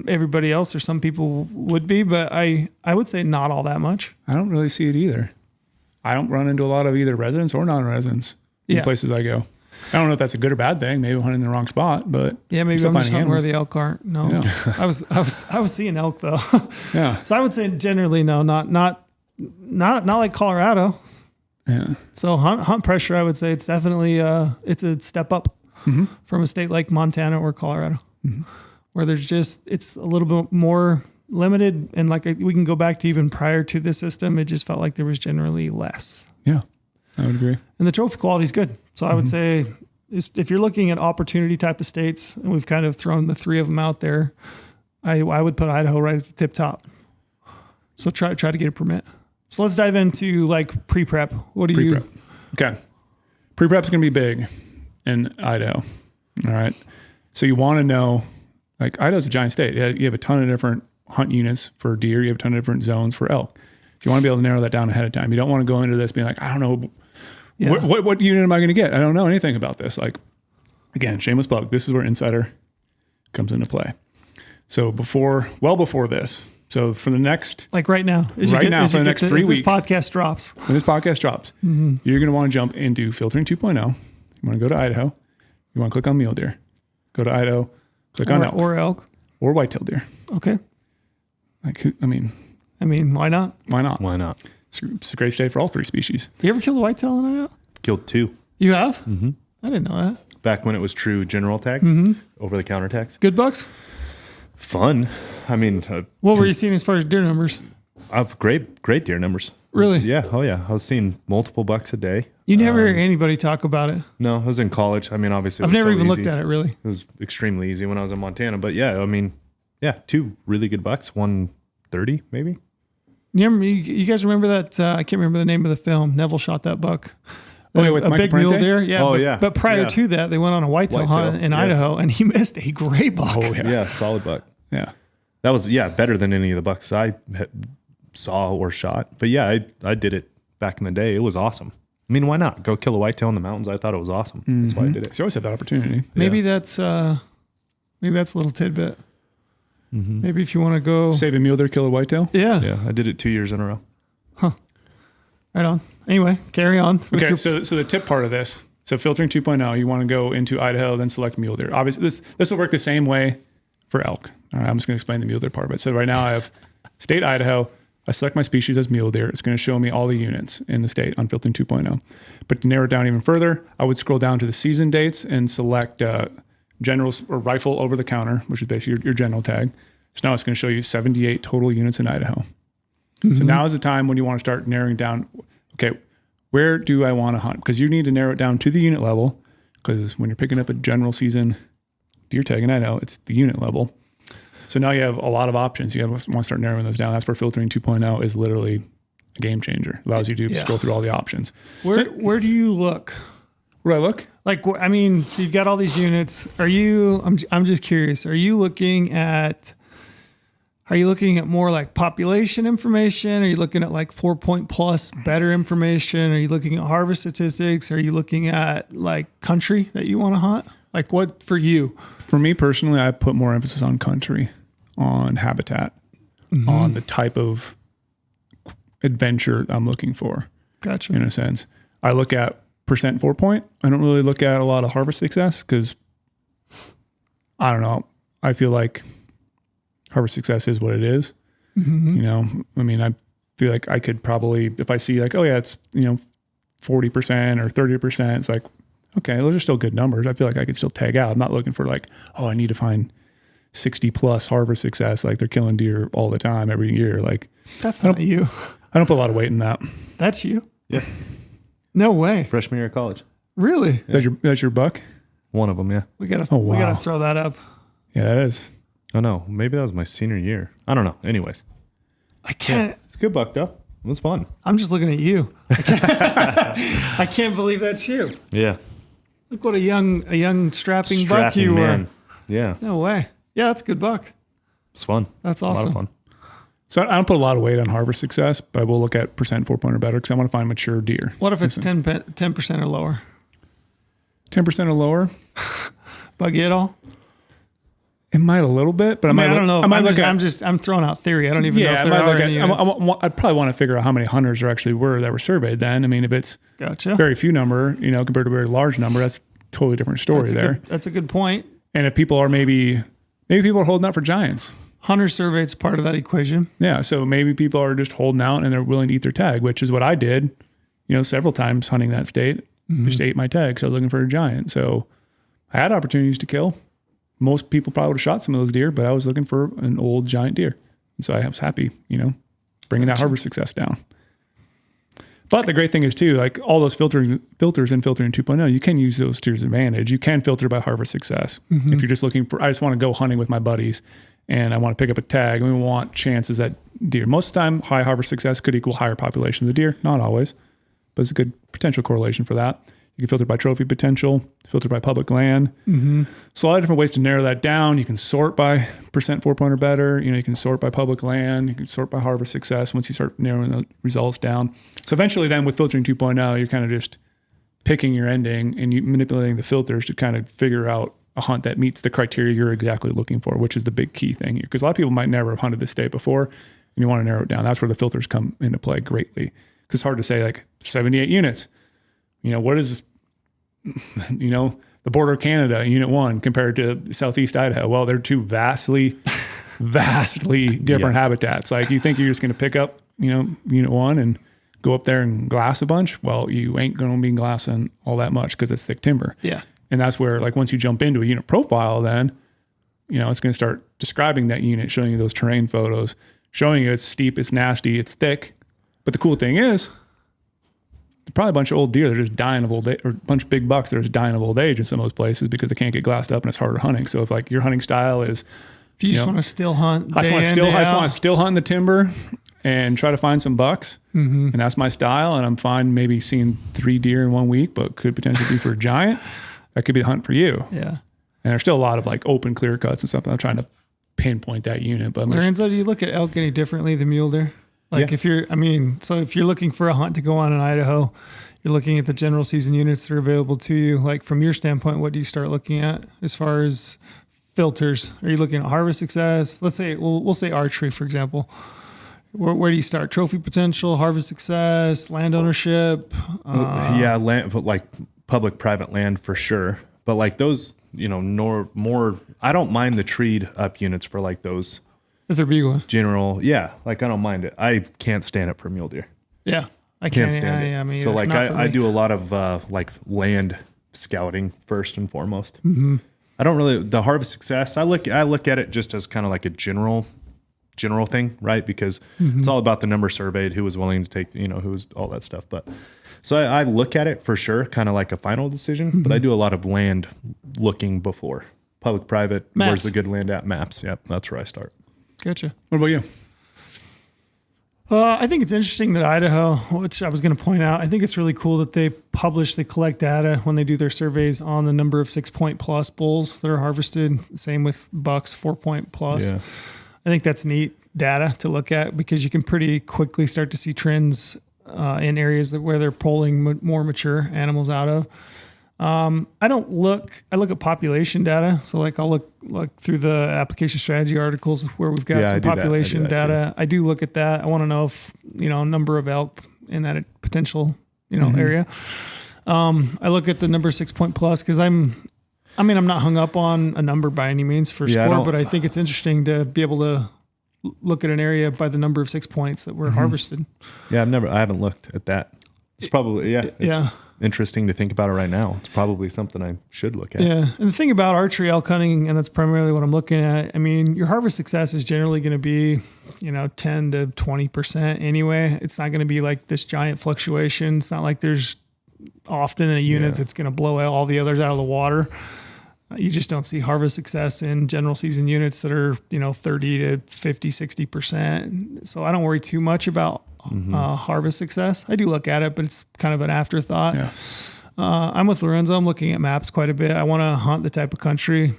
everybody else or some people would be, but I would say not all that much. I don't really see it either. I don't run into a lot of either residents or non-residents in the places I go. I don't know if that's a good or bad thing. Maybe I'm hunting in the wrong spot, but maybe I'm just hunting where the elk aren't. No, I was seeing elk though. Yeah. So I would say generally no, not like Colorado. Yeah. So hunt pressure, I would say it's definitely it's a step up from a state like Montana or Colorado, where there's it's a little bit more limited, and we can go back to even prior to this system, it just felt like there was generally less. Yeah. I would agree. And the trophy quality is good. So I would say if you're looking at opportunity type of states, and we've kind of thrown the 3 of them out there, I would put Idaho right at the tip top. So try to get a permit. So let's dive into pre-prep. What do you? Okay. Pre-prep is going to be big in Idaho. All right. So you want to know, Idaho's a giant state. You have a ton of different hunt units for deer. You have a ton of different zones for elk. So you want to be able to narrow that down ahead of time. You don't want to go into this being like, I don't know. Yeah. What unit am I going to get? I don't know anything about this. Again, shameless plug. This is where Insider comes into play. So well before this, so for the next... right now. For the next 3 weeks. This podcast drops. When this podcast drops, you're going to want to jump into filtering 2.0. You want to go to Idaho. You want to click on mule deer. Go to Idaho. Click on elk. Or elk. Or whitetail deer. Okay. Why not? Why not? Why not? It's a great state for all 3 species. You ever killed a whitetail in Idaho? Killed 2. You have? Mm-hmm. I didn't know that. Back when it was true general tags, over-the-counter tags. Good bucks? Fun. What were you seeing as far as deer numbers? Great deer numbers. Really? Yeah. Oh, yeah. I was seeing multiple bucks a day. You never hear anybody talk about it. No, I was in college. Obviously, I've never even looked at it, really. It was extremely easy when I was in Montana. But yeah, 2 really good bucks, 130 maybe. You guys remember that? I can't remember the name of the film. Neville shot that buck. With a Mike big Parente? mule deer. Yeah. Oh, yeah. But prior to that, they went on a whitetail hunt in Idaho, and he missed a great buck. Oh, yeah. Yeah, solid buck. Yeah. That was, better than any of the bucks I saw or shot. But yeah, I did it back in the day. It was awesome. Why not? Go kill a whitetail in the mountains. I thought it was awesome. That's why I did it. So you always have that opportunity. Maybe that's a little tidbit. Maybe if you want to go... Save a mule deer, kill a whitetail? Yeah. Yeah, I did it 2 years in a row. Huh. Right on. Anyway, carry on. Okay, so the tip part of this, so filtering 2.0, you want to go into Idaho, then select mule deer. Obviously, this will work the same way for elk. All right, I'm just going to explain the mule deer part of it. So right now I have state Idaho. I select my species as mule deer. It's going to show me all the units in the state on filtering 2.0. But to narrow it down even further, I would scroll down to the season dates and select generals or rifle over the counter, which is basically your general tag. So now it's going to show you 78 total units in Idaho. So now is the time when you want to start narrowing down, okay, where do I want to hunt? Because you need to narrow it down to the unit level, because when you're picking up a general season deer tag in Idaho, it's the unit level. So now you have a lot of options. You want to start narrowing those down. That's where filtering 2.0 is literally a game changer. It allows you to scroll through all the options. Where do you look? Where do I look? So you've got all these units. I'm just curious. Are you looking at Are you looking at more like population information? Are you looking at like 4-point plus better information? Are you looking at harvest statistics? Are you looking at like country that you want to hunt? Like what for you? For me personally, I put more emphasis on country, on habitat, on the type of adventure I'm looking for. Gotcha. In a sense, I look at percent 4-point. I don't really look at a lot of harvest success because I don't know. I feel like harvest success is what it is. You know, I mean, I feel like I could probably, if I see like, oh yeah, it's, 40% or 30%, it's like, okay, those are still good numbers. I feel like I could still tag out. I'm not looking for like, oh, I need to find 60 plus harvest success. Like they're killing deer all the time every year. Like that's not you. I don't put a lot of weight in that. That's you. Yeah. No way. Freshman year of college. Really? Yeah. That's your buck? One of them, yeah. We gotta throw that up. Yeah, that is. Oh no, maybe that was my senior year. I don't know. Anyways, I can't. Yeah, it's a good buck though. It was fun. I'm just looking at you. I can't believe that's you. Yeah. Look what a young strapping buck you man. were. Yeah. No way. Yeah, that's a good buck. It's fun. That's A lot awesome. of fun. So I don't put a lot of weight on harvest success, but I will look at percent 4-point or better because I want to find mature deer. What if it's 10% or lower? 10% or lower? Buggy at all? It might a little bit, but I don't know. I'm throwing out theory. I don't even know if I there might are look any at, units. I'd probably want to figure out how many hunters there actually were that were surveyed then. I mean, if it's Gotcha. very few number, compared to a very large number, that's a totally different story there. That's a good point. And if people are maybe people are holding out for giants. Hunter survey's part of that equation. Yeah. So maybe people are just holding out and they're willing to eat their tag, which is what I did, several times hunting that state. Just ate my tag. So I was looking for a giant. So I had opportunities to kill. Most people probably would have shot some of those deer, but I was looking for an old giant deer. And so I was happy, bringing that harvest success down. But the great thing is too, like all those filters in filtering 2.0, you can use those to your advantage. You can filter by harvest success. If you're just looking for, I just want to go hunting with my buddies and I want to pick up a tag and we want chances at deer. Most of the time, high harvest success could equal higher population of the deer. Not always, but it's a good potential correlation for that. You can filter by trophy potential, filter by public land. So a lot of different ways to narrow that down. You can sort by percent 4-point or better. You can sort by public land. You can sort by harvest success once you start narrowing the results down. So eventually then with filtering 2.0, you're kind of just picking your ending and you manipulating the filters to kind of figure out a hunt that meets the criteria you're exactly looking for, which is the big key thing here. Because a lot of people might never have hunted this state before and you want to narrow it down. That's where the filters come into play greatly. Because it's hard to say like 78 units. What is, the border of Canada, Unit 1 compared to Southeast Idaho? Well, they're two vastly different habitats. Like you think you're just going to pick up, Unit 1 and go up there and glass a bunch. Well, you ain't going to be glassing all that much because it's thick timber. Yeah. And that's where like once you jump into a unit profile, then, it's going to start describing that unit, showing you those terrain photos, showing you it's steep, it's nasty, it's thick. But the cool thing is, probably a bunch of old deer that are just dying of old age, or a bunch of big bucks that are just dying of old age in some of those places because they can't get glassed up and it's harder hunting. So if like your hunting style is, if you just want to still hunt, I just want to still hunt in the timber and try to find some bucks, and that's my style. And I'm fine maybe seeing 3 deer in 1 week, but could potentially be for a giant. That could be the hunt for you. Yeah. And there's still a lot of like open clear cuts and stuff. I'm trying to pinpoint that unit, but Lorenzo, do you look at elk any differently than mule deer? Like if you're looking for a hunt to go on in Idaho, you're looking at the general season units that are available to you. Like from your standpoint, what do you start looking at as far as filters? Are you looking at harvest success? Let's say, we'll say archery, for example. Where do you start? Trophy potential, harvest success, land ownership? Land, like public private land for sure. But like those, more, I don't mind the treed up units for like those. If they're bugling. General, like I don't mind it. I can't stand it for mule deer. Yeah, I Can't stand it. I mean, so like I do a lot of like land scouting first and foremost. I don't really the harvest success. I look at it just as kind of like a general thing, right? Because it's all about the number surveyed, who was willing to take, who was all that stuff. But so I look at it for sure, kind of like a final decision. But I do a lot of land looking before public, private. Maps. Where's the good land at? Maps. Yep, that's where I start. Gotcha. what about you? I think it's interesting that Idaho, which I was going to point out, I think it's really cool that they collect data when they do their surveys on the number of 6-point plus bulls that are harvested. Same with bucks, 4-point plus. I think that's neat data to look at because you can pretty quickly start to see trends in areas where they're pulling more mature animals out of. I look at population data. So like I'll look through the application strategy articles where we've got some population data. I do look at that. I want to know if, number of elk in that potential, area. I look at the number 6 point plus because I'm not hung up on a number by any means for score, but I think it's interesting to be able to look at an area by the number of 6 points that were harvested. Yeah. I haven't looked at that. It's probably, interesting to think about it right now. It's probably something I should look at. Yeah. And the thing about archery elk hunting, and that's primarily what I'm looking at, your harvest success is generally going to be, 10 to 20% anyway. It's not going to be like this giant fluctuation. It's not like there's often a unit that's going to blow all the others out of the water. You just don't see harvest success in general season units that are, 30 to 50, 60%. So I don't worry too much about harvest success. I do look at it, but it's kind of an afterthought. Yeah. I'm with Lorenzo. I'm looking at maps quite a bit. I want to hunt the type of country,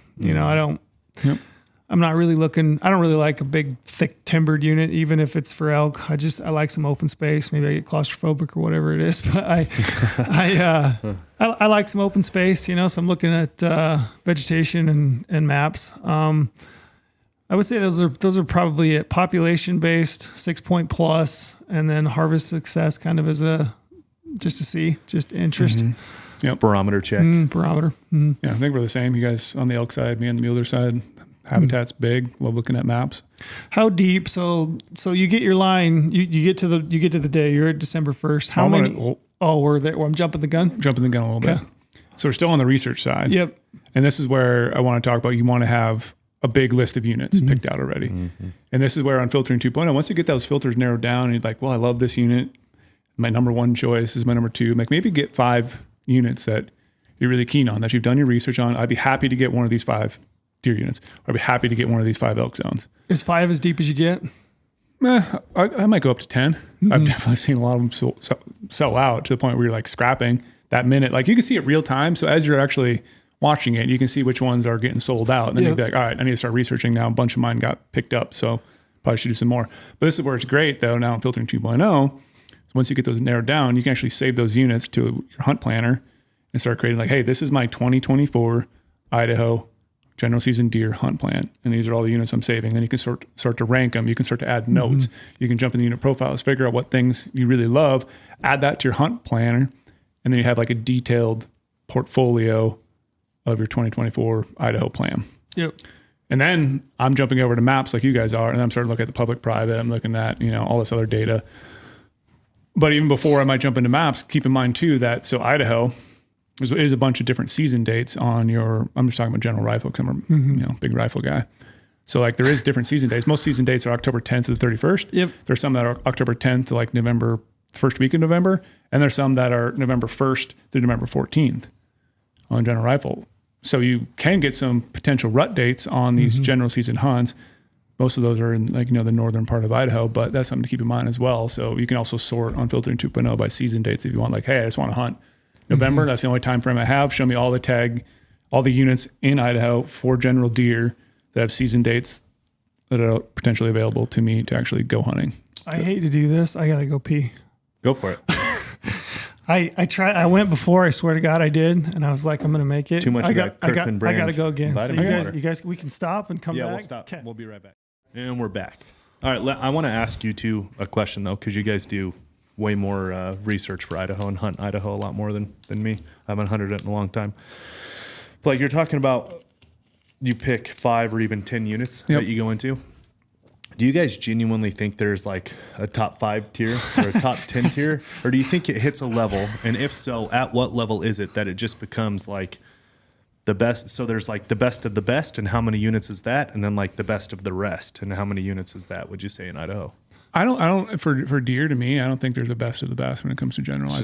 I'm not really looking, I don't really like a big thick timbered unit, even if it's for elk. I like some open space. Maybe I get claustrophobic or whatever it is, but I like some open space, so I'm looking at vegetation and maps. I would say those are probably at population based, 6 point plus, and then harvest success kind of as just interest. Yep. Barometer check. Barometer. Mm-hmm. Yeah, I think we're the same. You guys on the elk side, me on the mule side. Habitat's big. Love looking at maps. How deep? So you get your line. You get to the day. You're at December 1st. How many? We're there. I'm jumping the gun. Jumping the gun a little bit. So we're still on the research side. Yep. And this is where I want to talk about. You want to have a big list of units picked out already. Mm-hmm. And this is where on filtering 2.0, once you get those filters narrowed down, and you're like, well, I love this unit. My number one choice is my number two. Like maybe get 5 units that you're really keen on, that you've done your research on. I'd be happy to get one of these 5 deer units. I'd be happy to get one of these 5 elk zones. Is 5 as deep as you get? I might go up to 10. Mm-hmm. I've definitely seen a lot of them sell out to the point where you're like scrapping that minute. Like you can see it real time. So as you're actually watching it, you can see which ones are getting sold out. And then you'd be like, all right, I need to start researching now. A bunch of mine got picked up. So probably should do some more. But this is where it's great though. Now I'm filtering 2.0. So once you get those narrowed down, you can actually save those units to your hunt planner and start creating like, hey, this is my 2024 Idaho general season deer hunt plan. And these are all the units I'm saving. Then you can start to rank them. You can start to add notes. You can jump in the unit profiles, figure out what things you really love, add that to your hunt planner. And then you have like a detailed portfolio of your 2024 Idaho plan. Yep. And then I'm jumping over to maps like you guys are. And I'm starting to look at the public private. I'm looking at, all this other data. But even before I might jump into maps, keep in mind too, that so Idaho, there's a bunch of different season dates on I'm just talking about general rifle because I'm a big rifle guy. So like there is different season dates. Most season dates are October 10th to the 31st. Yep. There's some that are October 10th to like November, first week of November. And there's some that are November 1st to November 14th on general rifle. So you can get some potential rut dates on these general season hunts. Most of those are in like, the northern part of Idaho, but that's something to keep in mind as well. So you can also sort on filtering 2.0 by season dates if you want, like, hey, I just want to hunt November. That's the only time frame I have. Show me all the units in Idaho for general deer that have season dates that are potentially available to me to actually go hunting. I hate to do this. I got to go pee. Go for it. I went before, I swear to God I did. And I was like, I'm going to make it. Too much of that Kirkland brand. I got to go again. So you guys, we can stop and come back. Yeah, we'll stop. Okay. We'll be right back. And we're back. All right. I want to ask you two a question though, because you guys do way more research for Idaho and hunt Idaho a lot more than me. I haven't hunted it in a long time. But like you're talking about, you pick 5 or even 10 units that you go into. Do you guys genuinely think there's like a top 5 tier or a top 10 tier? Or do you think it hits a level? And if so, at what level is it that it just becomes like the best? So there's like the best of the best, and how many units is that? And then like the best of the rest, and how many units is that, would you say, in Idaho? I don't for deer, to me, I don't think there's a best of the best when it comes to general. I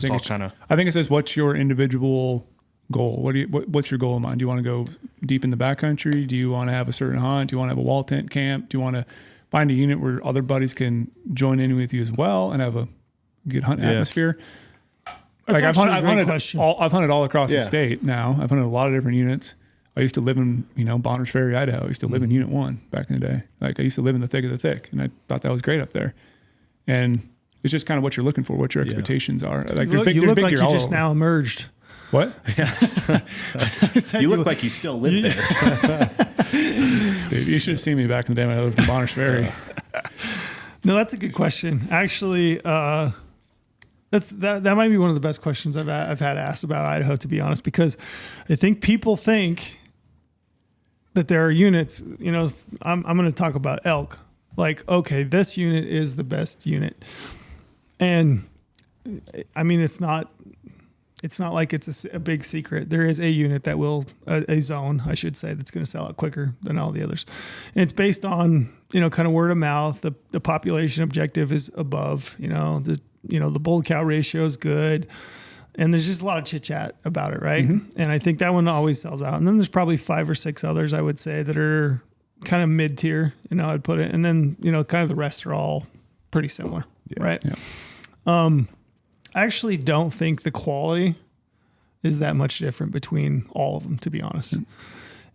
think it says, what's your individual goal? What's your goal in mind? Do you want to go deep in the backcountry? Do you want to have a certain hunt? Do you want to have a wall tent camp? Do you want to find a unit where other buddies can join in with you as well and have a good hunt atmosphere? Like I've hunted all across the state now. I've hunted a lot of different units. I used to live in, Bonners Ferry, Idaho. I used to live in Unit 1 back in the day. Like I used to live in the thick of the thick, and I thought that was great up there. And it's just kind of what you're looking for, what your expectations are. Like you look like you just now emerged. What? You look like you still live there. Dude, you should have seen me back in the day when I lived in Bonners Ferry. No, that's a good question. Actually, that might be one of the best questions I've had asked about Idaho, to be honest, because I think people think that there are units. I'm going to talk about elk. Like, okay, this unit is the best unit, and I mean it's not like it's a big secret. There is a unit that will a zone, I should say, that's going to sell out quicker than all the others, and it's based on kind of word of mouth. The population objective is above. The bull cow ratio is good, and there's just a lot of chit chat about it, right? Mm-hmm. And I think that one always sells out. And then there's probably 5 or 6 others I would say that are kind of mid tier. I'd put it, and then kind of the rest are all pretty similar, right? Yeah. I actually don't think the quality is that much different between all of them, to be honest. Mm.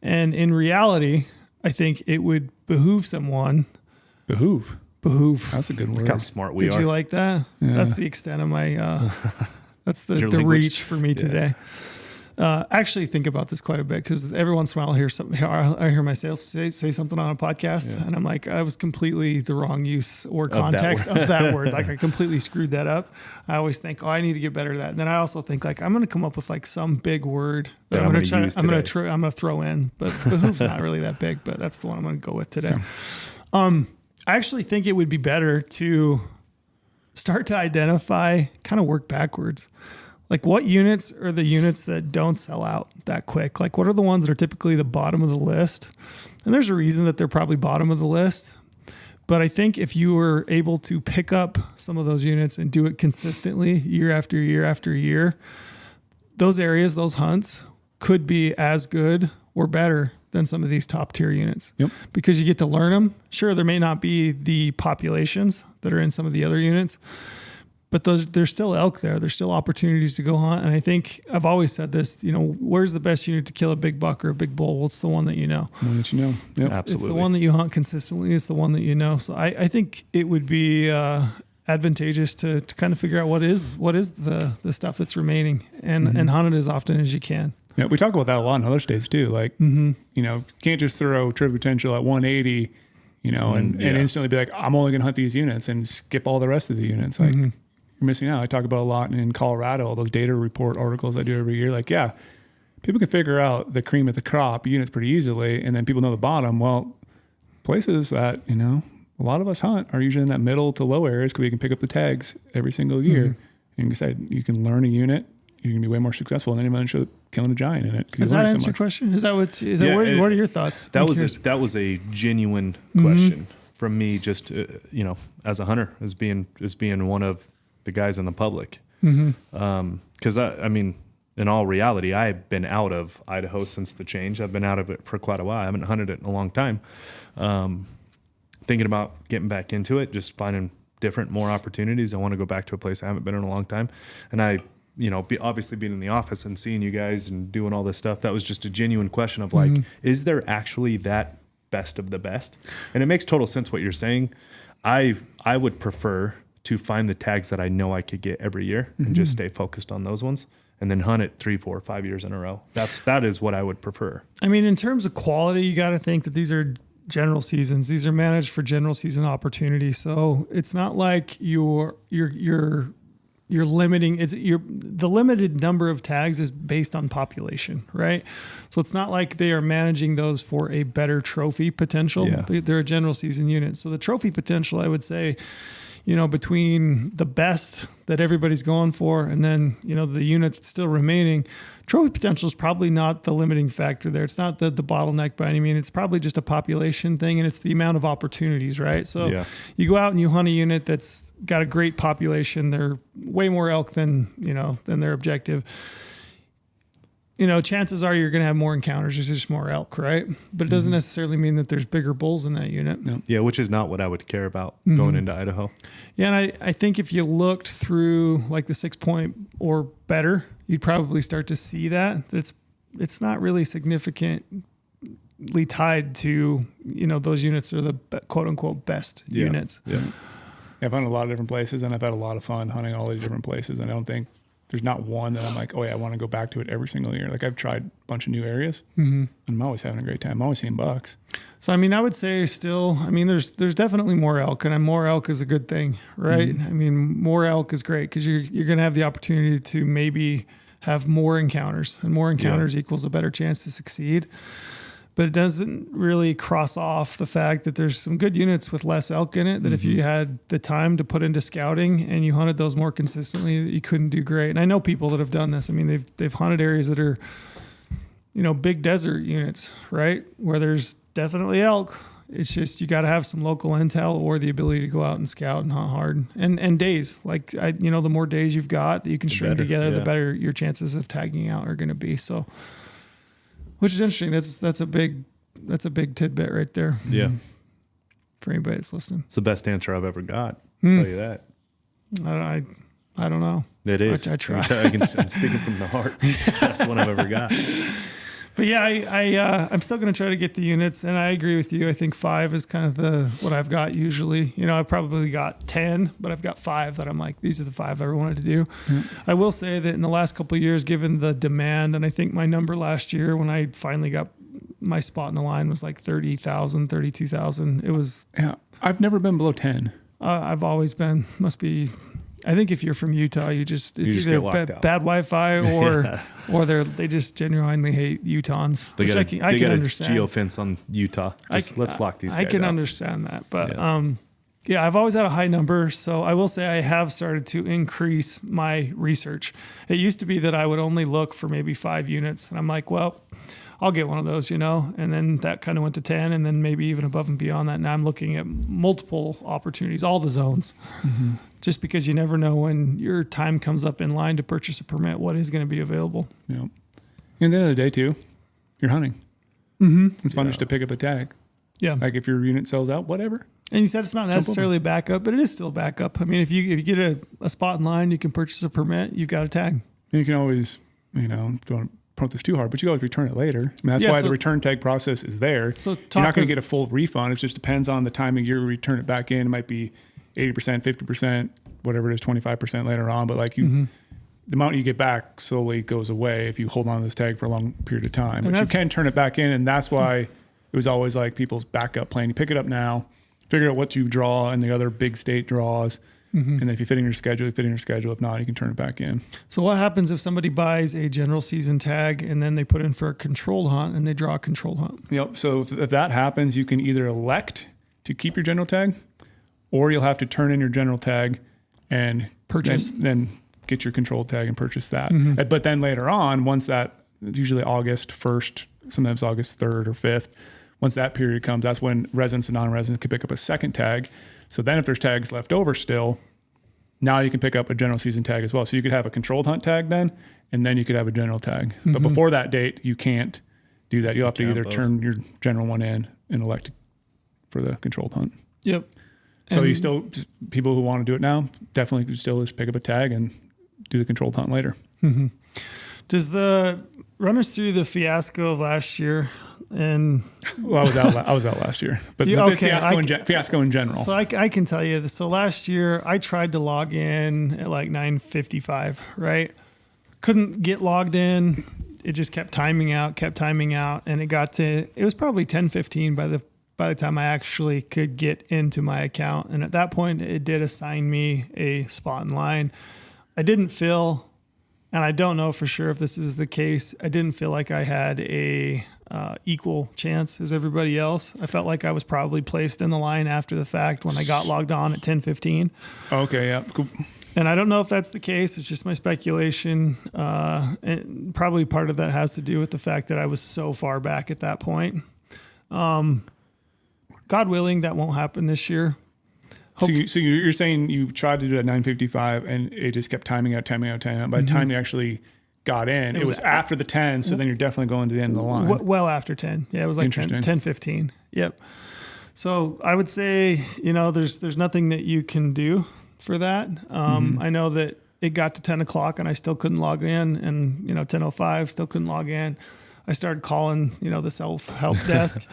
And in reality, I think it would behoove someone. Behoove. That's a good word. Look how smart we are. Did you like that? Yeah. That's the extent of my, that's the reach for me today. Actually think about this quite a bit, because every once in a while I hear myself say something on a podcast, and I'm like, I was completely the wrong use or context of that word. Like I completely screwed that up. I always think, I need to get better at that. And then I also think like I'm going to come up with like some big word that I'm going to throw in, but behoove's not really that big, but that's the one I'm going to go with today. Yeah. I actually think it would be better to start to identify, kind of work backwards. Like what units are the units that don't sell out that quick? Like what are the ones that are typically the bottom of the list? And there's a reason that they're probably bottom of the list. But I think if you were able to pick up some of those units and do it consistently year after year after year, those areas, those hunts could be as good or better than some of these top tier units. Yep. Because you get to learn them. Sure, there may not be the populations that are in some of the other units, but there's still elk there. There's still opportunities to go hunt. And I think I've always said this, where's the best unit to kill a big buck or a big bull? Well, it's the one that you know. The one that you know. Yep. Absolutely. It's the one that you hunt consistently. It's the one that you know. So I think it would be advantageous to kind of figure out what is the stuff that's remaining and hunt it as often as you can. Yeah, we talk about that a lot in other states too. Like, you can't just throw true potential at 180, and instantly be like, I'm only going to hunt these units and skip all the rest of the units. Like, you're missing out. I talk about a lot in Colorado, all those data report articles I do every year. Like, yeah, people can figure out the cream of the crop units pretty easily, and then people know the bottom. Well, places that, a lot of us hunt are usually in that middle to low areas because we can pick up the tags every single year. And you said you can learn a unit, you can be way more successful than anyone should killing a giant in it. Does that answer your question? Is that what are your thoughts? That was a genuine question from me, just as a hunter, as being one of the guys in the public. Because I mean, in all reality, I've been out of Idaho since the change. I've been out of it for quite a while. I haven't hunted it in a long time. Thinking about getting back into it, just finding more opportunities. I want to go back to a place I haven't been in a long time. And I, obviously being in the office and seeing you guys and doing all this stuff, that was just a genuine question of like, is there actually that best of the best? And it makes total sense what you're saying. I would prefer to find the tags that I know I could get every year and just stay focused on those ones and then hunt it 3, 4, 5 years in a row. That is what I would prefer. I mean, in terms of quality, you got to think that these are general seasons. These are managed for general season opportunity. So it's not like you're limiting. The limited number of tags is based on population, right? So it's not like they are managing those for a better trophy potential. Yeah. They're a general season unit. So the trophy potential, I would say, between the best that everybody's going for and then, the unit that's still remaining, trophy potential is probably not the limiting factor there. It's not the bottleneck by any means. It's probably just a population thing, and it's the amount of opportunities, right? So you go out and you hunt a unit that's got a great population. They're way more elk than their objective. Chances are you're going to have more encounters. There's just more elk, right? But it doesn't necessarily mean that there's bigger bulls in that unit. Yeah, which is not what I would care about going into Idaho. Yeah, and I think if you looked through like the 6 point or better, you'd probably start to see that it's it's not really significantly tied to, those units are the quote unquote best units. Yeah. I've hunted a lot of different places, and I've had a lot of fun hunting all these different places. And I don't think there's not one that I'm like, oh yeah, I want to go back to it every single year. Like I've tried a bunch of new areas, and I'm always having a great time. I'm always seeing bucks. So I would say still, there's definitely more elk, and more elk is a good thing, right? More elk is great because you're going to have the opportunity to maybe have more encounters, and more encounters equals a better chance to succeed. But it doesn't really cross off the fact that there's some good units with less elk in it that if you had the time to put into scouting and you hunted those more consistently, you couldn't do great. And I know people that have done this. They've hunted areas that are, big desert units, right? Where there's definitely elk. It's just you got to have some local intel or the ability to go out and scout and hunt hard. And days, the more days you've got that you can string together, the better your chances of tagging out are going to be. So. Which is interesting. That's a big tidbit right there. Yeah. For anybody that's listening. It's the best answer I've ever got. I'll tell you that. I don't know. It is. I try. I'm speaking from the heart. It's the best one I've ever got. But yeah, I'm still going to try to get the units, and I agree with you. I think 5 is kind of what I've got usually. I've probably got 10, but I've got 5 that I'm like, these are the 5 I ever wanted to do. I will say that in the last couple of years, given the demand, and I think my number last year when I finally got my spot in the line was like 30,000, 32,000. It was. Yeah, I've never been below 10. I've always been. Must be. I think if you're from Utah, it's either bad Wi-Fi or they just genuinely hate Utahns. They got I can a understand. geofence on Utah. Let's lock these guys I can out. understand that, but I've always had a high number. So I will say I have started to increase my research. It used to be that I would only look for maybe 5 units, and I'm like, well, I'll get one of those, and then that kind of went to 10, and then maybe even above and beyond that. Now I'm looking at multiple opportunities, all the zones, just because you never know when your time comes up in line to purchase a permit, what is going to be available. Yeah. And at the end of the day too, you're hunting. It's fun just to pick up a tag. Yeah. Like if your unit sells out, whatever. And you said it's not necessarily a backup, but it is still a backup. If you get a spot in line, you can purchase a permit, you've got a tag. And you can always, don't promote this too hard, but you always return it later. That's why the return tag process is there. So you're not going to get a full refund. It just depends on the time of year you return it back in. It might be 80%, 50%, whatever it is, 25% later on. But the amount you get back slowly goes away if you hold on to this tag for a long period of time. But you can turn it back in, and that's why it was always like people's backup plan. You pick it up now, figure out what you draw and the other big state draws. And then if you fit in your schedule, you fit in your schedule. If not, you can turn it back in. So what happens if somebody buys a general season tag and then they put in for a controlled hunt and they draw a controlled hunt? Yep. So if that happens, you can either elect to keep your general tag, or you'll have to turn in your general tag and purchase. Then get your controlled tag and purchase that. But then later on, once that, usually August 1st, sometimes August 3rd or 5th, once that period comes, that's when residents and non-residents can pick up a second tag. So then if there's tags left over still, now you can pick up a general season tag as well. So you could have a controlled hunt tag then, and then you could have a general tag. But before that date, you can't do that. You'll have to either turn your general one in and elect for the controlled hunt. Yep. So you still, just people who want to do it now, definitely could still just pick up a tag and do the controlled hunt later. Does run us through the fiasco of last year? And well, I was out last year, but fiasco in general. So I can tell you this. So last year I tried to log in at like 9:55, right? Couldn't get logged in. It just kept timing out, and it was probably 10:15 by the time I actually could get into my account. And at that point it did assign me a spot in line. I didn't feel, and I don't know for sure if this is the case, I didn't feel like I had a equal chance as everybody else. I felt like I was probably placed in the line after the fact when I got logged on at 10:15. Okay, yeah, cool. And I don't know if that's the case. It's just my speculation. And probably part of that has to do with the fact that I was so far back at that point. God willing, that won't happen this year. So you're saying you tried to do it at 9:55 and it just kept timing out. By the time you actually got in, it was after the 10, so then you're definitely going to the end of the line. Well after 10. Yeah, it was like 10:15. Yep. So I would say, there's nothing that you can do for that. I know that it got to 10 o'clock and I still couldn't log in, and 10:05 still couldn't log in. I started calling, the self-help desk,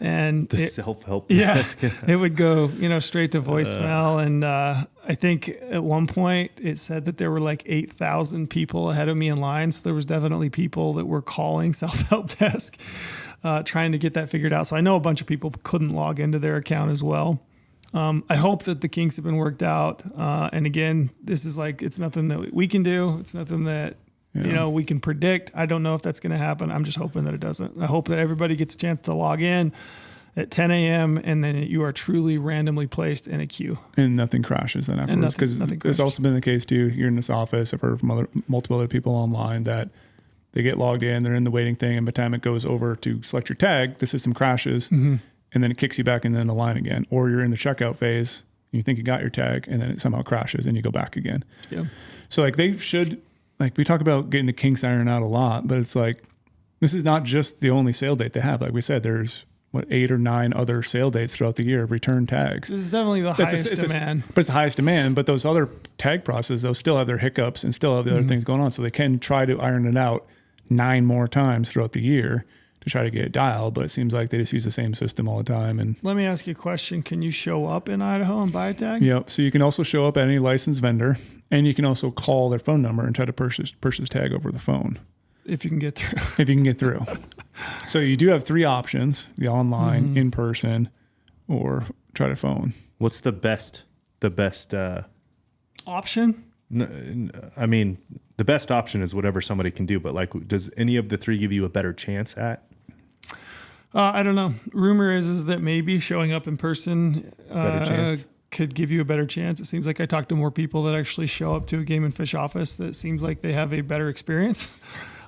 and self-help desk. It would go, straight to voicemail. And I think at one point it said that there were like 8,000 people ahead of me in line. So there was definitely people that were calling self-help desk, trying to get that figured out. So I know a bunch of people couldn't log into their account as well. I hope that the kinks have been worked out. And again, this is like, it's nothing that we can do. It's nothing that, we can predict. I don't know if that's going to happen. I'm just hoping that it doesn't. I hope that everybody gets a chance to log in at 10 a.m. and then you are truly randomly placed in a queue. And nothing crashes then afterwards. Because it's also been the case too, here in this office, I've heard from multiple other people online that they get logged in, they're in the waiting thing, and by the time it goes over to select your tag, the system crashes, and then it kicks you back into the line again. Or you're in the checkout phase, and you think you got your tag, and then it somehow crashes, and you go back again. Yeah. So like they should, like we talk about getting the kinks ironed out a lot, but it's like, this is not just the only sale date they have. Like we said, there's 8 or 9 other sale dates throughout the year of return tags. This is definitely the highest demand. But it's the highest demand, but those other tag processes, they'll still have their hiccups and still have the other things going on. So they can try to iron it out 9 more times throughout the year to try to get it dialed, but it seems like they just use the same system all the time. And let me ask you a question. Can you show up in Idaho and buy a tag? Yep. So you can also show up at any licensed vendor, and you can also call their phone number and try to purchase tag over the phone. If you can get through. If you can get through. So you do have 3 options: the online, in person, or try to phone. What's the best option? I mean, the best option is whatever somebody can do, but like, does any of the 3 give you a better chance at? I don't know. Rumor is that maybe showing up in person could give you a better chance. It seems like I talked to more people that actually show up to a Game and Fish office that seems like they have a better experience.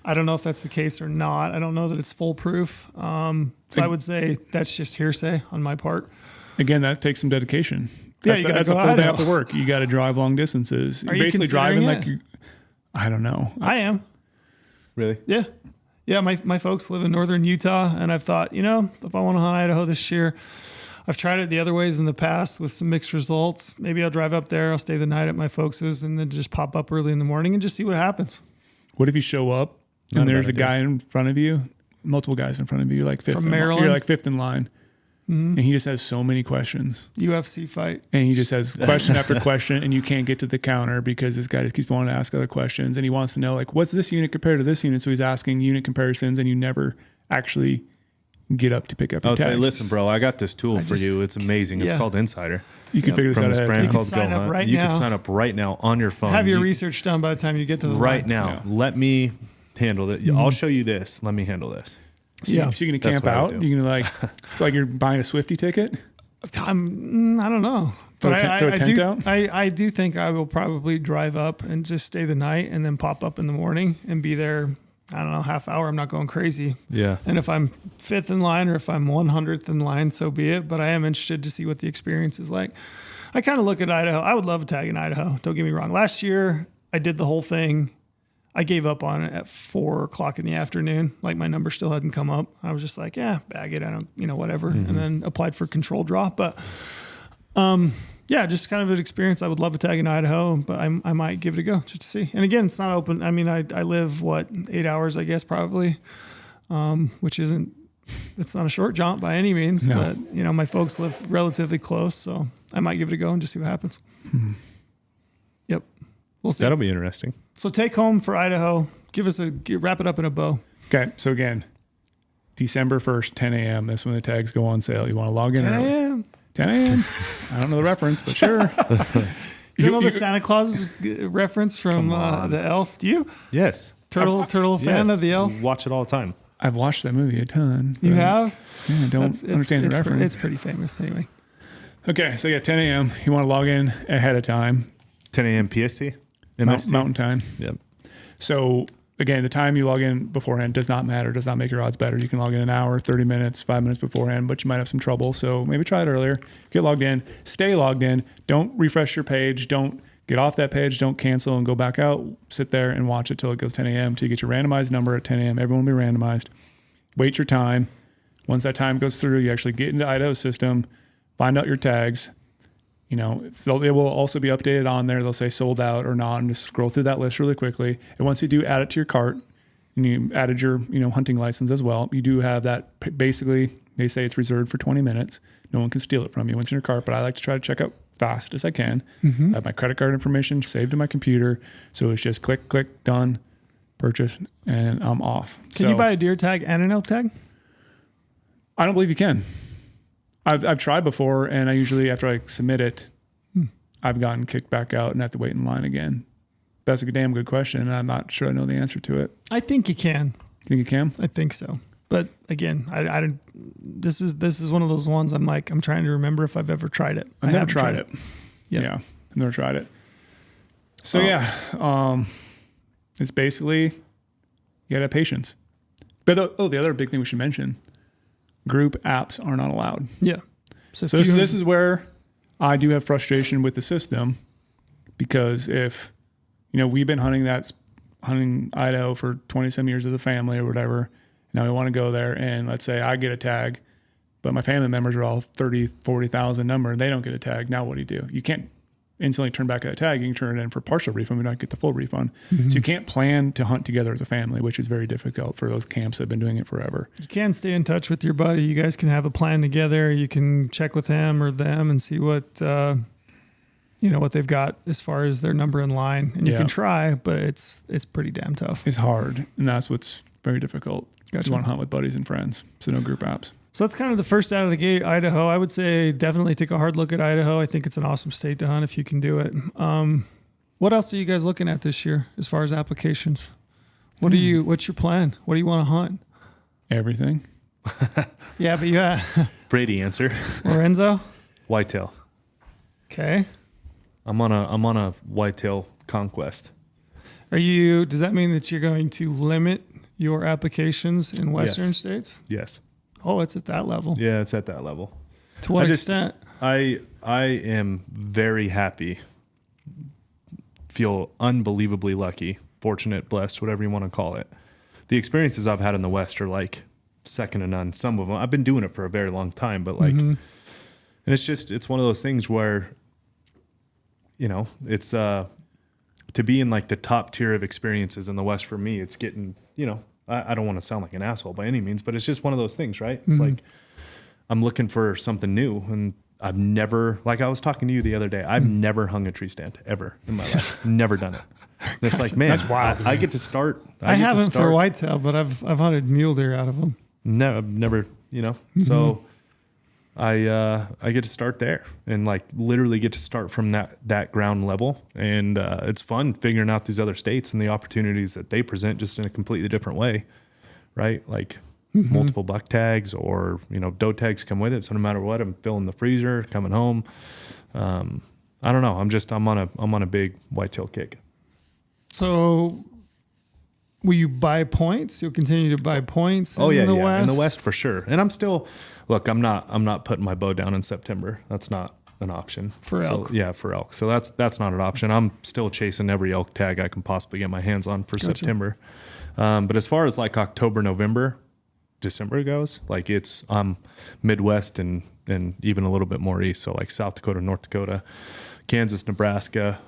I don't know if that's the case or not. I don't know that it's foolproof. So I would say that's just hearsay on my part. Again, that takes some dedication. That's a full day after work. You got to drive long distances. Are You're you basically driving it? like you. I don't know. I am. Really? Yeah. Yeah. My folks live in northern Utah, and I've thought, if I want to hunt Idaho this year, I've tried it the other ways in the past with some mixed results. Maybe I'll drive up there. I'll stay the night at my folks's and then just pop up early in the morning and just see what happens. What if you show up and there's a guy in front of you, multiple guys in front of you, like fifth from Maryland? You're like 5th in line. And he just has so many questions. UFC fight. And he just has question after question, and you can't get to the counter because this guy just keeps wanting to ask other questions. And he wants to know, like, what's this unit compared to this unit? So he's asking unit comparisons, and you never actually get up to pick up your tags. I would say, listen, bro, I got this tool for you. It's amazing. It's called Insider. You can figure this out ahead of time. Called GOHUNT. You can sign up right now on your phone. Have your research done by the time you get to the right line. Now. Yeah. Let me handle it. I'll show you this. Let me handle this. So you're gonna camp out. You're gonna like you're buying a Swifty ticket. I don't know, but I do think I will probably drive up and just stay the night and then pop up in the morning and be there. I don't know, half hour. I'm not going crazy. Yeah. And if I'm 5th in line or if I'm 100th in line, so be it. But I am interested to see what the experience is like. I kind of look at Idaho. I would love a tag in Idaho. Don't get me wrong. Last year I did the whole thing. I gave up on it at 4:00 in the afternoon. Like my number still hadn't come up. I was just like, yeah, bag it. I don't, whatever. And then applied for control draw. But just kind of an experience. I would love a tag in Idaho, but I might give it a go just to see. And again, it's not open. I mean, I live 8 hours, I guess, probably, which it's not a short jaunt by any means, but my folks live relatively close. So I might give it a go and just see what happens. Yep. We'll see. That'll be interesting. So take home for Idaho. Wrap it up in a bow. Okay. So again, December 1st, 10 a.m. That's when the tags go on sale. You want to log in? 10 a.m. 10 a.m. I don't know the reference, but sure. You know the Santa Claus reference from the Elf? Do you? Yes. Turtle fan of the Elf? Watch it all the time. I've watched that movie a ton. You have? Yeah, I don't understand the reference. It's pretty famous anyway. Okay. So 10 a.m. You want to log in ahead of time. 10 a.m. PST? Mountain time. Yep. So again, the time you log in beforehand does not matter, does not make your odds better. You can log in an hour, 30 minutes, 5 minutes beforehand, but you might have some trouble. So maybe try it earlier. Get logged in. Stay logged in. Don't refresh your page. Don't get off that page. Don't cancel and go back out. Sit there and watch it till it goes 10 a.m. till you get your randomized number at 10 a.m. Everyone will be randomized. Wait your time. Once that time goes through, you actually get into Idaho's system, find out your tags. So it will also be updated on there. They'll say sold out or not, and just scroll through that list really quickly. And once you do, add it to your cart. and you added your, hunting license as well, you do have that. Basically, they say it's reserved for 20 minutes. No one can steal it from you once in your cart, but I like to try to check out fast as I can. I have my credit card information saved in my computer. So it's just click, click, done, purchase, and I'm off. Can you buy a deer tag and an elk tag? I don't believe you can. I've tried before, and I usually, after I submit it, I've gotten kicked back out and have to wait in line again. That's a damn good question, and I'm not sure I know the answer to it. I think you can. You think you can? I think so. But again, I don't. This is one of those ones I'm trying to remember if I've ever tried it. I've never tried it. Yep. Yeah, I've never tried it. So it's basically you gotta have patience. But the other big thing we should mention: group apps are not allowed. Yeah. So this is where I do have frustration with the system, because if we've been hunting Idaho for 20 some years as a family or whatever. Now we want to go there, and let's say I get a tag, but my family members are all 30, 40,000 number, and they don't get a tag. Now what do? You can't instantly turn back that tag. You can turn it in for partial refund, but not get the full refund. So you can't plan to hunt together as a family, which is very difficult for those camps that have been doing it forever. You can stay in touch with your buddy. You guys can have a plan together. You can check with him or them and see what what they've got as far as their number in line. And you can try, but it's pretty damn tough. It's hard, and that's what's very difficult. Gotcha. You want to hunt with buddies and friends, so no group apps. So that's kind of the first out of the gate, Idaho. I would say definitely take a hard look at Idaho. I think it's an awesome state to hunt if you can do it. What else are you guys looking at this year as far as applications? What's your plan? What do you want to hunt? Everything. Yeah, but Brady answer. Lorenzo? Whitetail. Okay. I'm on a whitetail conquest. Does that mean that you're going to limit your applications in Western states? Yes. Oh, it's at that level. Yeah, it's at that level. To what extent? I am very happy, feel unbelievably lucky, fortunate, blessed, whatever you want to call it. The experiences I've had in the West are like second to none. Some of them, I've been doing it for a very long time, but and it's one of those things where, it's to be in like the top tier of experiences in the West for me, it's getting, I don't want to sound like an asshole by any means, but it's just one of those things, right? It's like, I'm looking for something new, and I've never, like I was talking to you the other day, I've never hung a tree stand ever in my life. Never done it. And it's like, man, that's wild. I get to start. I haven't for whitetail, but I've hunted mule deer out of them. No, I've never, so I get to start there and like literally get to start from that ground level. And it's fun figuring out these other states and the opportunities that they present just in a completely different way, right? Like multiple buck tags or, doe tags come with it. So no matter what, I'm filling the freezer, coming home. I don't know. I'm on a big whitetail kick. So will you buy points? You'll continue to buy points West? In the West for sure. And I'm still, look, I'm not putting my bow down in September. That's not an option. For elk. Yeah, for elk. So that's not an option. I'm still chasing every elk tag I can possibly get my hands on for September. But as far as like October, November, December goes, like I'm Midwest and even a little bit more east. So like South Dakota, North Dakota, Kansas, Nebraska,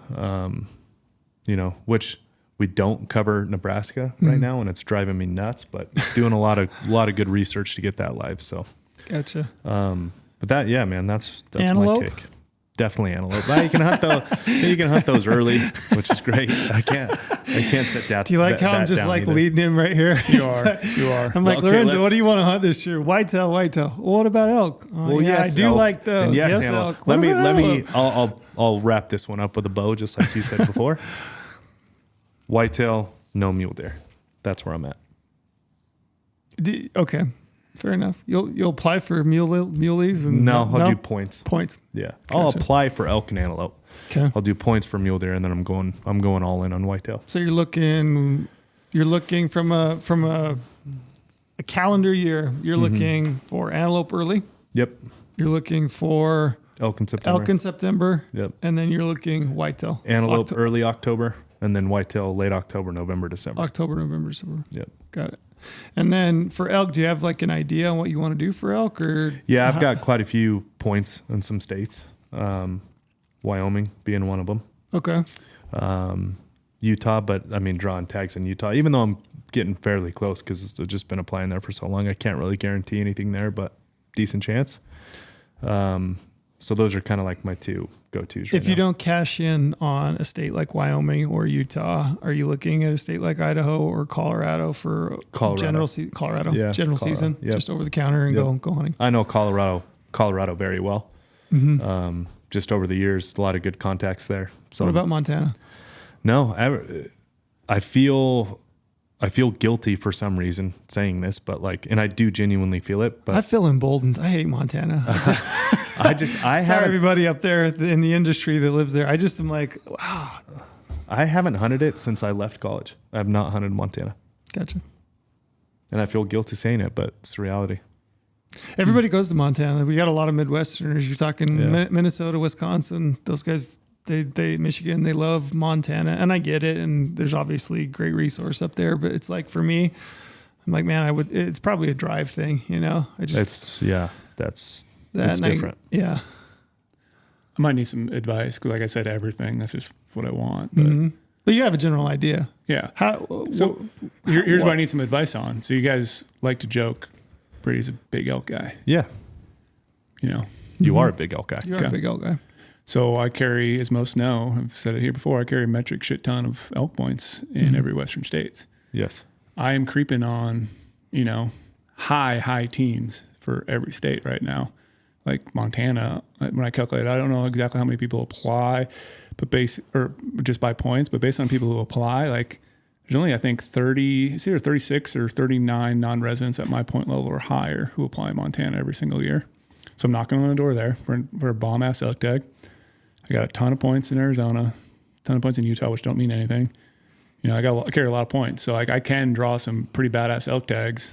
which we don't cover Nebraska right now, and it's driving me nuts, but doing a lot of good research to get that live. So gotcha. But that's antelope? my take. Definitely antelope. Well, you can hunt those early, which is great. I can't sit down. Do you like how I'm just like leading him right here? You are. I'm like, Lorenzo, what do you want to hunt this year? Whitetail. Well, what about elk? Well, yes, I do elk. like those. And yes, elk. Let me. I'll wrap this one up with a bow, just like you said before. Whitetail, no mule deer. That's where I'm at. Okay, fair enough. You'll apply for muleys and no, I'll do points. Points. Yeah, Gotcha. I'll apply for elk and antelope. Okay, I'll do points for mule deer, and then I'm going all in on whitetail. So you're looking from a calendar year. You're looking for antelope early. Yep. You're looking for elk in September. Yep. And then you're looking whitetail. Antelope early October, and then whitetail late October, November, December. October, November, December. Yep. Got it. And then for elk, do you have like an idea on what you want to do for elk? Or yeah, I've got quite a few points in some states. Wyoming being one of them. Okay. Utah, but I mean, drawing tags in Utah, even though I'm getting fairly close because I've just been applying there for so long, I can't really guarantee anything there, but decent chance. So those are kind of like my two go-tos. If you don't cash in on a state like Wyoming or Utah, are you looking at a state like Idaho or Colorado for general season, just over the counter and go hunting? I know Colorado very well. Just over the years, a lot of good contacts there. So what about Montana? No, I feel guilty for some reason saying this, but and I do genuinely feel it. But I feel emboldened. I hate Montana. I sorry everybody up there in the industry that lives there. I just am like, wow. I haven't hunted it since I left college. I have not hunted Montana. Gotcha. And I feel guilty saying it, but it's the reality. Everybody goes to Montana. We got a lot of Midwesterners. You're talking Minnesota, Wisconsin. Those guys, they Michigan, they love Montana, and I get it. And there's obviously great resource up there, but it's like for me, I'm like, man, it's probably a drive thing, you know. That's different. I might need some advice because, like I said, everything. That's just what I want. But, but you have a general idea. Yeah. Here's what I need some advice on. So you guys like to joke. Brady's a big elk guy. Yeah. You know. You are a big elk guy. You are a big elk guy. So I carry, as most know, I've said it here before, I carry a metric shit ton of elk points in every Western states. Yes. I am creeping on, high teens for every state right now. Like Montana, when I calculate, I don't know exactly how many people apply, but just by points, but based on people who apply, there's only, I think, it's either 36 or 39 non-residents at my point level or higher who apply in Montana every single year. So I'm knocking on the door there for a bomb-ass elk tag. I got a ton of points in Arizona, a ton of points in Utah, which don't mean anything. I carry a lot of points. So I can draw some pretty badass elk tags.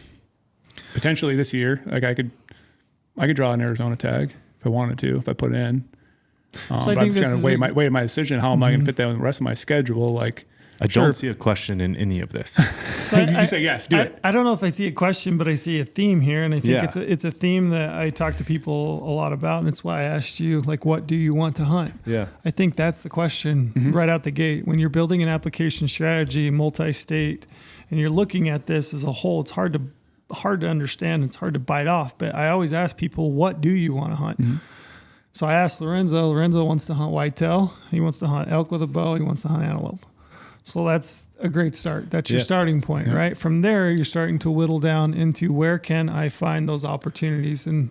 Potentially this year, I could draw an Arizona tag if I wanted to, if I put it in. So but I'm just going to weigh my decision. How am I going to fit that with the rest of my schedule? I don't see a question in any of this. So you say yes, do it. I don't know if I see a question, but I see a theme here, and I think it's a theme that I talk to people a lot about, and it's why I asked you, what do you want to hunt? Yeah. I think that's the question right out the gate. When you're building an application strategy, multi-state, and you're looking at this as a whole, it's hard to understand. It's hard to bite off. But I always ask people, what do you want to hunt? So I asked Lorenzo. Lorenzo wants to hunt whitetail. He wants to hunt elk with a bow. He wants to hunt antelope. So that's a great start. That's your starting point, right? From there, you're starting to whittle down into where can I find those opportunities? And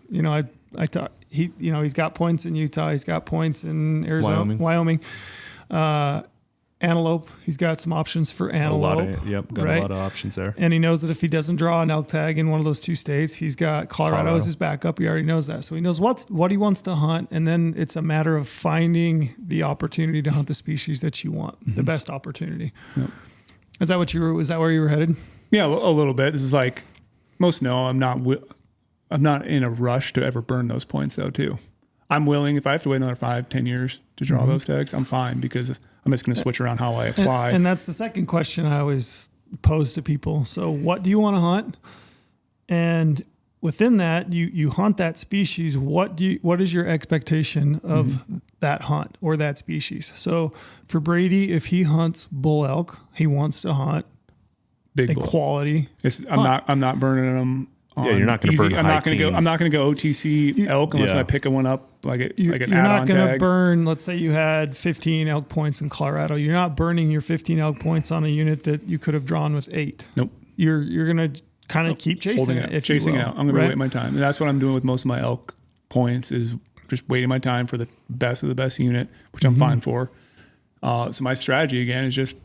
I talk. He's got points in Utah. He's got points in Arizona, Wyoming. Antelope. He's got some options for antelope. Got a lot of options there. And he knows that if he doesn't draw an elk tag in one of those two states, he's got Colorado as his backup. He already knows that. So he knows what he wants to hunt. And then it's a matter of finding the opportunity to hunt the species that you want, the best opportunity. Yep. Is that where you were headed? Yeah, a little bit. This is like, most know I'm not in a rush to ever burn those points though too. I'm willing, if I have to wait another 5-10 years to draw those tags, I'm fine because I'm just going to switch around how I apply. And that's the second question I always pose to people. So what do you want to hunt? And within that, you hunt that species. What is your expectation of that hunt or that species? So for Brady, if he hunts bull elk, he wants to hunt big bull quality. I'm not burning them. You're not going to burn high I'm not going to go OTC elk unless I pick one up you're not going to burn. Let's say you had 15 elk points in Colorado. You're not burning your 15 elk points on a unit that you could have drawn with 8. Nope. You're going to kind of keep chasing it. Chasing it out. I'm going to wait my time. And that's what I'm doing with most of my elk points is just waiting my time for the best of the best unit, which I'm fine for. So my strategy again is just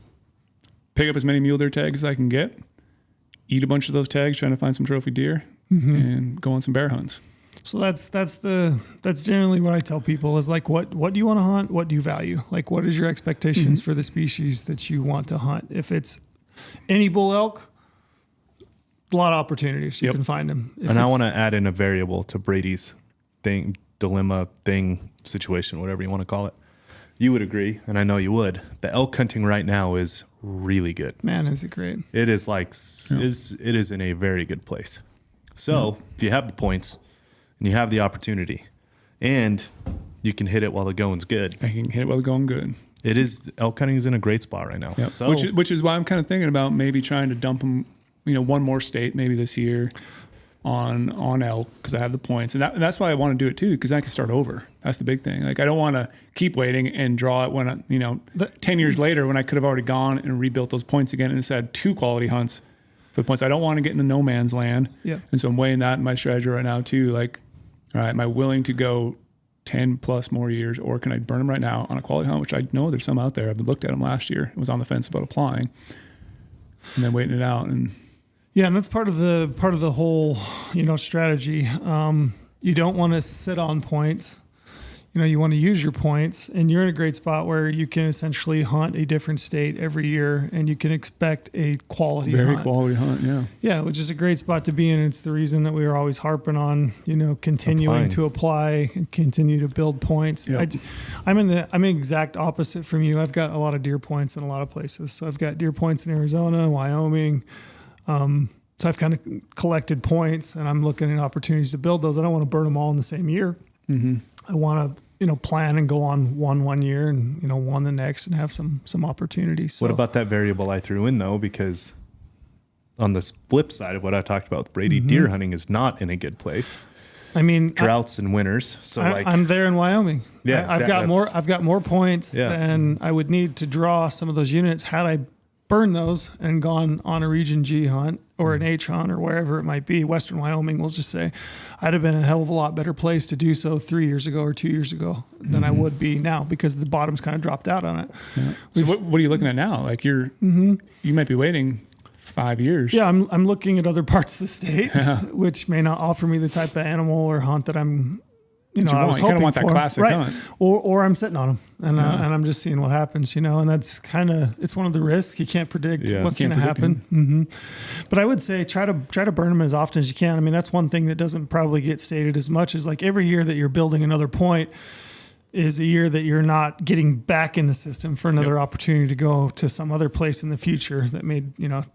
pick up as many mule deer tags as I can get, eat a bunch of those tags, trying to find some trophy deer, and go on some bear hunts. So that's generally what I tell people is what do you want to hunt? What do you value? What is your expectations for the species that you want to hunt? If it's any bull elk, a lot of opportunities. You can find them. And I want to add in a variable to Brady's dilemma, situation, whatever you want to call it. You would agree, and I know you would. The elk hunting right now is really good. Man, is it great. It is it is in a very good place. So if you have the points and you have the opportunity and you can hit it while the going's good. I can hit it while the going good. It is. Elk hunting is in a great spot right now. Yep. So, which is why I'm kind of thinking about maybe trying to dump them, one more state maybe this year on elk, because I have the points, and that's why I want to do it too, because I can start over. That's the big thing. Like, I don't want to keep waiting and draw it when 10 years later, when I could have already gone and rebuilt those points again and just had 2 quality hunts for the points. I don't want to get into no man's land. Yeah. And so I'm weighing that in my strategy right now too. Like, all right, am I willing to go 10 plus more years, or can I burn them right now on a quality hunt, which I know there's some out there. I've looked at them last year. I was on the fence about applying and then waiting it out. And yeah, and that's part of the whole, strategy. You don't want to sit on points. You want to use your points, and you're in a great spot where you can essentially hunt a different state every year, and you can expect a quality very hunt. quality hunt. Yeah. Yeah, which is a great spot to be in. It's the reason that we were always harping on, continuing to apply and continue to build points. Yep. I'm in the exact opposite from you. I've got a lot of deer points in a lot of places. So I've got deer points in Arizona, Wyoming. So I've kind of collected points, and I'm looking at opportunities to build those. I don't want to burn them all in the same year. Mm-hmm. I want to, plan and go on one year and, one the next, and have some opportunities. So. What about that variable I threw in though? Because on the flip side of what I talked about with Brady, deer hunting is not in a good place. I mean, droughts and winters. So I'm there in Wyoming. Yeah, I've got more points than I would need to draw some of those units had I burned those and gone on a Region G hunt or an H hunt or wherever it might be. Western Wyoming, we'll just say, I'd have been in a hell of a lot better place to do so 3 years ago or 2 years ago than I would be now, because the bottom's kind of dropped out on it. Yeah. So what are you looking at now? Like, you might be waiting 5 years. Yeah, I'm looking at other parts of the state, which may not offer me the type of animal or hunt that I'm, I was hoping kind of want that for. classic hunt. Or I'm sitting on them and I'm just seeing what happens, and that's it's one of the risks. You can't predict what's going to happen. Mm-hmm. But I would say try to burn them as often as you can. I mean, that's one thing that doesn't probably get stated as much, as like every year that you're building another point is a year that you're not getting back in the system for another opportunity to go to some other place in the future that may,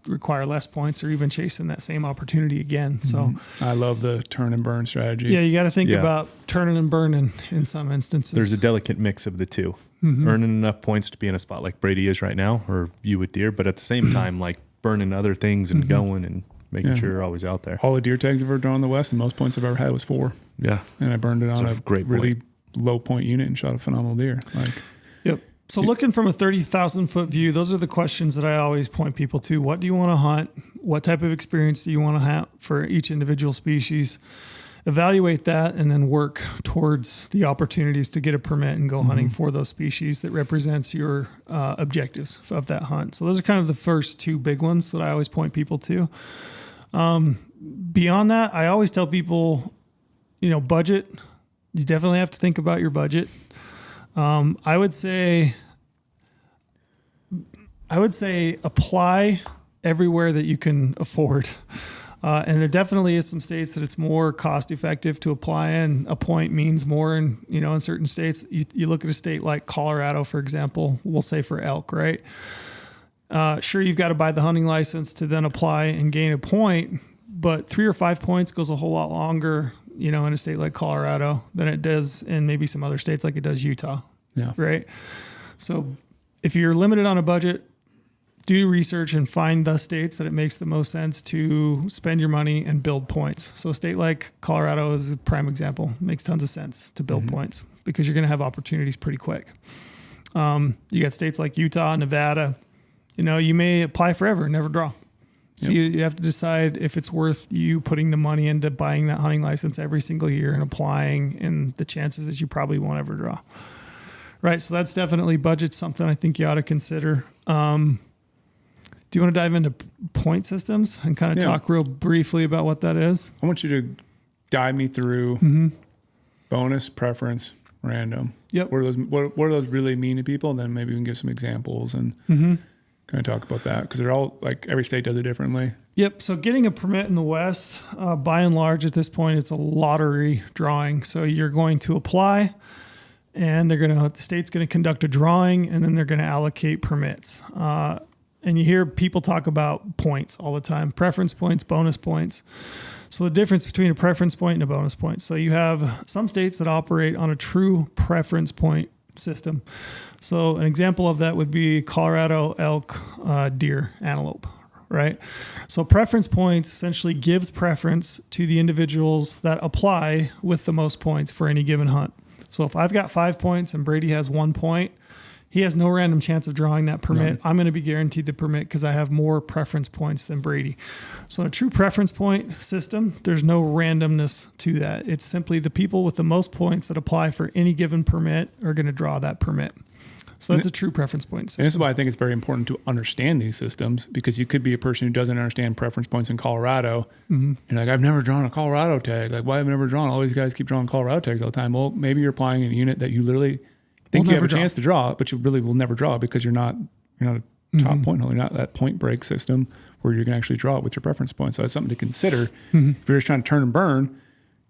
require less points, or even chasing that same opportunity again. So I love the turn and burn strategy. Yeah, you got to think about turning and burning in some instances. There's a delicate mix of the two. Earning enough points to be in a spot like Brady is right now, or you with deer, but at the same time, like burning other things and going and making sure you're always out there. All the deer tags I've ever drawn in the West, and most points I've ever had was 4. Yeah. And I burned it on a great really low point unit and shot a phenomenal deer. Yep. So looking from a 30,000 foot view, those are the questions that I always point people to. What do you want to hunt? What type of experience do you want to have for each individual species? Evaluate that, and then work towards the opportunities to get a permit and go hunting for those species that represents your objectives of that hunt. So those are kind of the first 2 big ones that I always point people to. Beyond that, I always tell people, budget. You definitely have to think about your budget. I would say apply everywhere that you can afford. And there definitely is some states that it's more cost effective to apply in. A point means more in certain states. You look at a state like Colorado, for example, we'll say for elk, right? Sure, you've got to buy the hunting license to then apply and gain a point, but 3 or 5 points goes a whole lot longer, in a state like Colorado than it does in maybe some other states like it does Utah. Yeah. Right. So if you're limited on a budget, do research and find the states that it makes the most sense to spend your money and build points. So a state like Colorado is a prime example. It makes tons of sense to build points because you're going to have opportunities pretty quick. You got states like Utah, Nevada, you may apply forever and never draw. So you have to decide if it's worth you putting the money into buying that hunting license every single year and applying, and the chances that you probably won't ever draw. Right. So that's definitely budget, something I think you ought to consider. Do you want to dive into point systems and kind of talk real briefly about what that is? I want you to guide me through bonus, preference, random. Yep. What do those really mean to people? And then maybe we can give some examples and kind of talk about that, because they're all, like, every state does it differently. Yep. So getting a permit in the West, by and large at this point, it's a lottery drawing. So you're going to apply, and the state's going to conduct a drawing, and then they're going to allocate permits. And you hear people talk about points all the time: preference points, bonus points. So the difference between a preference point and a bonus point. So you have some states that operate on a true preference point system. So an example of that would be Colorado elk, deer, antelope, right? So preference points essentially gives preference to the individuals that apply with the most points for any given hunt. So if I've got 5 points and Brady has 1 point, he has no random chance of drawing that permit. No. I'm going to be guaranteed the permit because I have more preference points than Brady. So in a true preference point system, there's no randomness to that. It's simply the people with the most points that apply for any given permit are going to draw that permit. So that's a true preference point system. And this is why I think it's very important to understand these systems, because you could be a person who doesn't understand preference points in Colorado. Mm-hmm. And like, I've never drawn a Colorado tag. Like, why have I never drawn? All these guys keep drawing Colorado tags all the time. Well, maybe you're applying in a unit that you literally think you have a chance to draw, but you really will never draw because you're not a top point holder. You're not that point break system where you can actually draw it with your preference points. So that's something to consider. Mm-hmm. If you're just trying to turn and burn,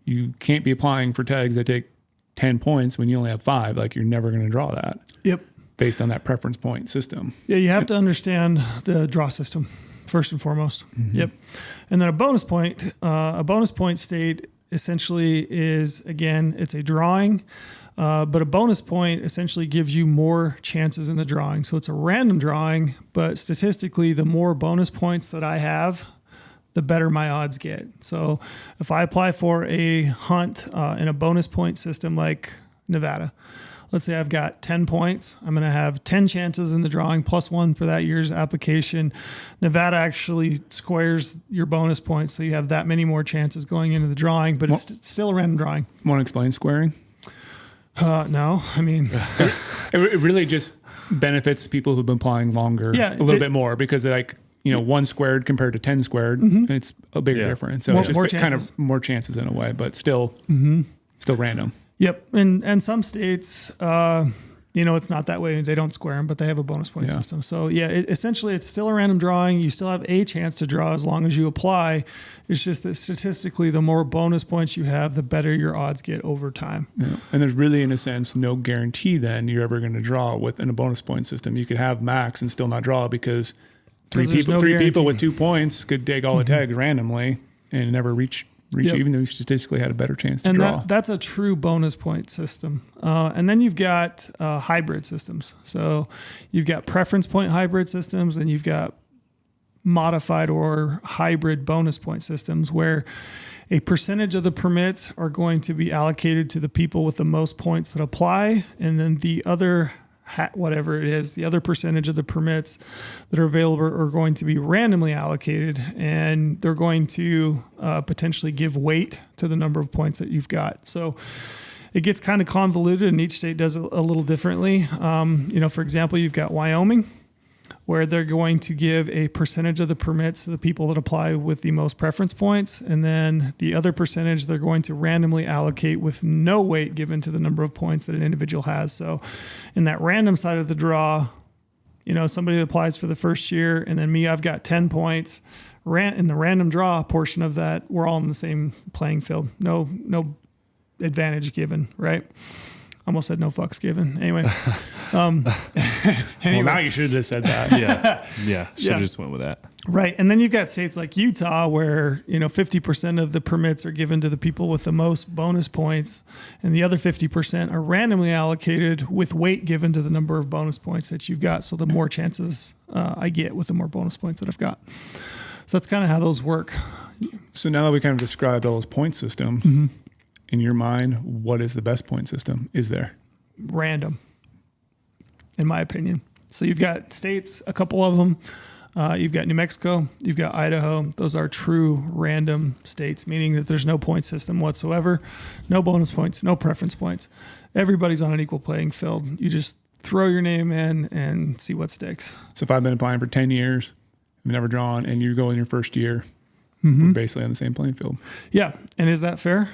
you can't be applying for tags that take 10 points when you only have 5. Like, you're never going to draw that. Yep. Based on that preference point system. Yeah, you have to understand the draw system first and foremost. Mm-hmm. Yep. And then a bonus point state essentially is, again, it's a drawing. But a bonus point essentially gives you more chances in the drawing. So it's a random drawing, but statistically, the more bonus points that I have, the better my odds get. So if I apply for a hunt in a bonus point system like Nevada, let's say I've got 10 points, I'm going to have 10 chances in the drawing plus 1 for that year's application. Nevada actually squares your bonus points, so you have that many more chances going into the drawing, but it's still a random drawing. Want to explain squaring? No, I mean, it really just benefits people who've been applying longer a little bit more, because they're like, 1 squared compared to 10 squared, it's a big difference. So it's just kind of more chances in a way, but still random. Yep. And some states, it's not that way. They don't square them, but they have a bonus point system. So essentially it's still a random drawing. You still have a chance to draw as long as you apply. It's just that statistically, the more bonus points you have, the better your odds get over time. Yeah. And there's really, in a sense, no guarantee then you're ever going to draw within a bonus point system. You could have max and still not draw because three people with 2 points could dig all the tags randomly and never reach even though you statistically had a better chance to draw. That's a true bonus point system. And then you've got hybrid systems. So you've got preference point hybrid systems, and you've got modified or hybrid bonus point systems where a percentage of the permits are going to be allocated to the people with the most points that apply, and then the other whatever it is, the other percentage of the permits that are available are going to be randomly allocated, and they're going to potentially give weight to the number of points that you've got. So it gets kind of convoluted, and each state does it a little differently. For example, you've got Wyoming, where they're going to give a percentage of the permits to the people that apply with the most preference points. And then the other percentage, they're going to randomly allocate with no weight given to the number of points that an individual has. So in that random side of the draw, somebody that applies for the first year, and then me, I've got 10 points. In the random draw portion of that, we're all in the same playing field. No advantage given, right? Almost said no fucks given. Anyway. Well, now you should have said that. Should have just went with that. Right. And then you've got states like Utah where, 50% of the permits are given to the people with the most bonus points, and the other 50% are randomly allocated with weight given to the number of bonus points that you've got. So the more chances I get with the more bonus points that I've got. So that's kind of how those work. So now that we kind of described all those point systems, in your mind, what is the best point system? Is there? Random, in my opinion. So you've got states, a couple of them. You've got New Mexico, you've got Idaho. Those are true random states, meaning that there's no point system whatsoever, no bonus points, no preference points. Everybody's on an equal playing field. You just throw your name in and see what sticks. So if I've been applying for 10 years, I've never drawn, and you go in your first year, we're basically on the same playing field. Yeah. And is that fair?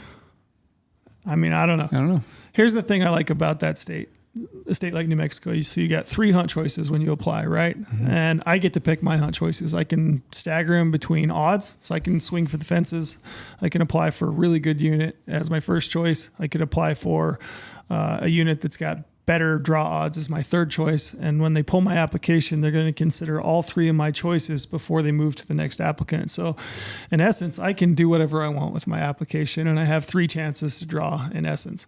I mean, I don't know. Here's the thing I like about that state. A state like New Mexico, so you got 3 hunt choices when you apply, right? And I get to pick my hunt choices. I can stagger them between odds, so I can swing for the fences. I can apply for a really good unit as my first choice. I could apply for a unit that's got better draw odds as my third choice. And when they pull my application, they're going to consider all 3 of my choices before they move to the next applicant. So in essence, I can do whatever I want with my application, and I have 3 chances to draw in essence.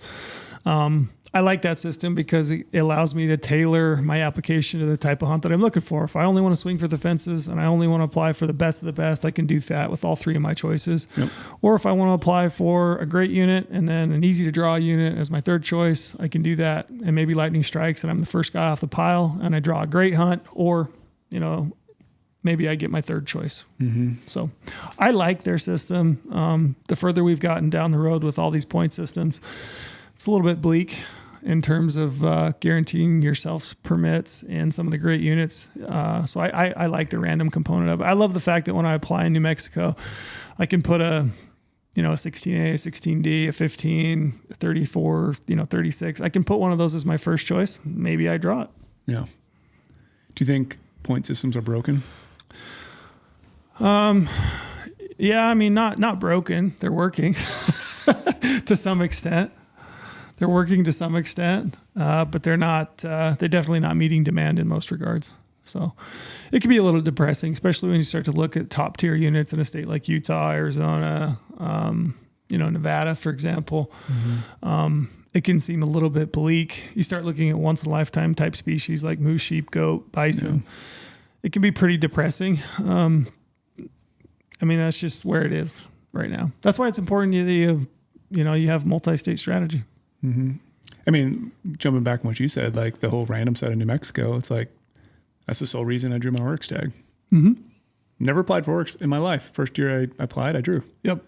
I like that system because it allows me to tailor my application to the type of hunt that I'm looking for. If I only want to swing for the fences and I only want to apply for the best of the best, I can do that with all 3 of my choices. Yep. Or if I want to apply for a great unit and then an easy to draw unit as my 3rd choice, I can do that. And maybe lightning strikes and I'm the first guy off the pile and I draw a great hunt, or, maybe I get my 3rd choice. So I like their system. The further we've gotten down the road with all these point systems, it's a little bit bleak in terms of guaranteeing yourself permits and some of the great units. So I like the random component of it. I love the fact that when I apply in New Mexico, I can put a 16A, a 16D, a 15, a 34, 36. I can put one of those as my first choice. Maybe I draw it. Yeah. Do you think point systems are broken? Yeah, I mean, not broken. They're working to some extent. They're working to some extent, but they're not. They're definitely not meeting demand in most regards. So it can be a little depressing, especially when you start to look at top tier units in a state like Utah, Arizona, Nevada, for example. It can seem a little bit bleak. You start looking at once in a lifetime type species like moose, sheep, goat, bison. Yeah. It can be pretty depressing. I mean, that's just where it is right now. That's why it's important that you have multi-state strategy. I mean, jumping back on what you said, like the whole random set of New Mexico, it's like, that's the sole reason I drew my Oryx tag. Never applied for Oryx in my life. First year I applied, I drew. Yep.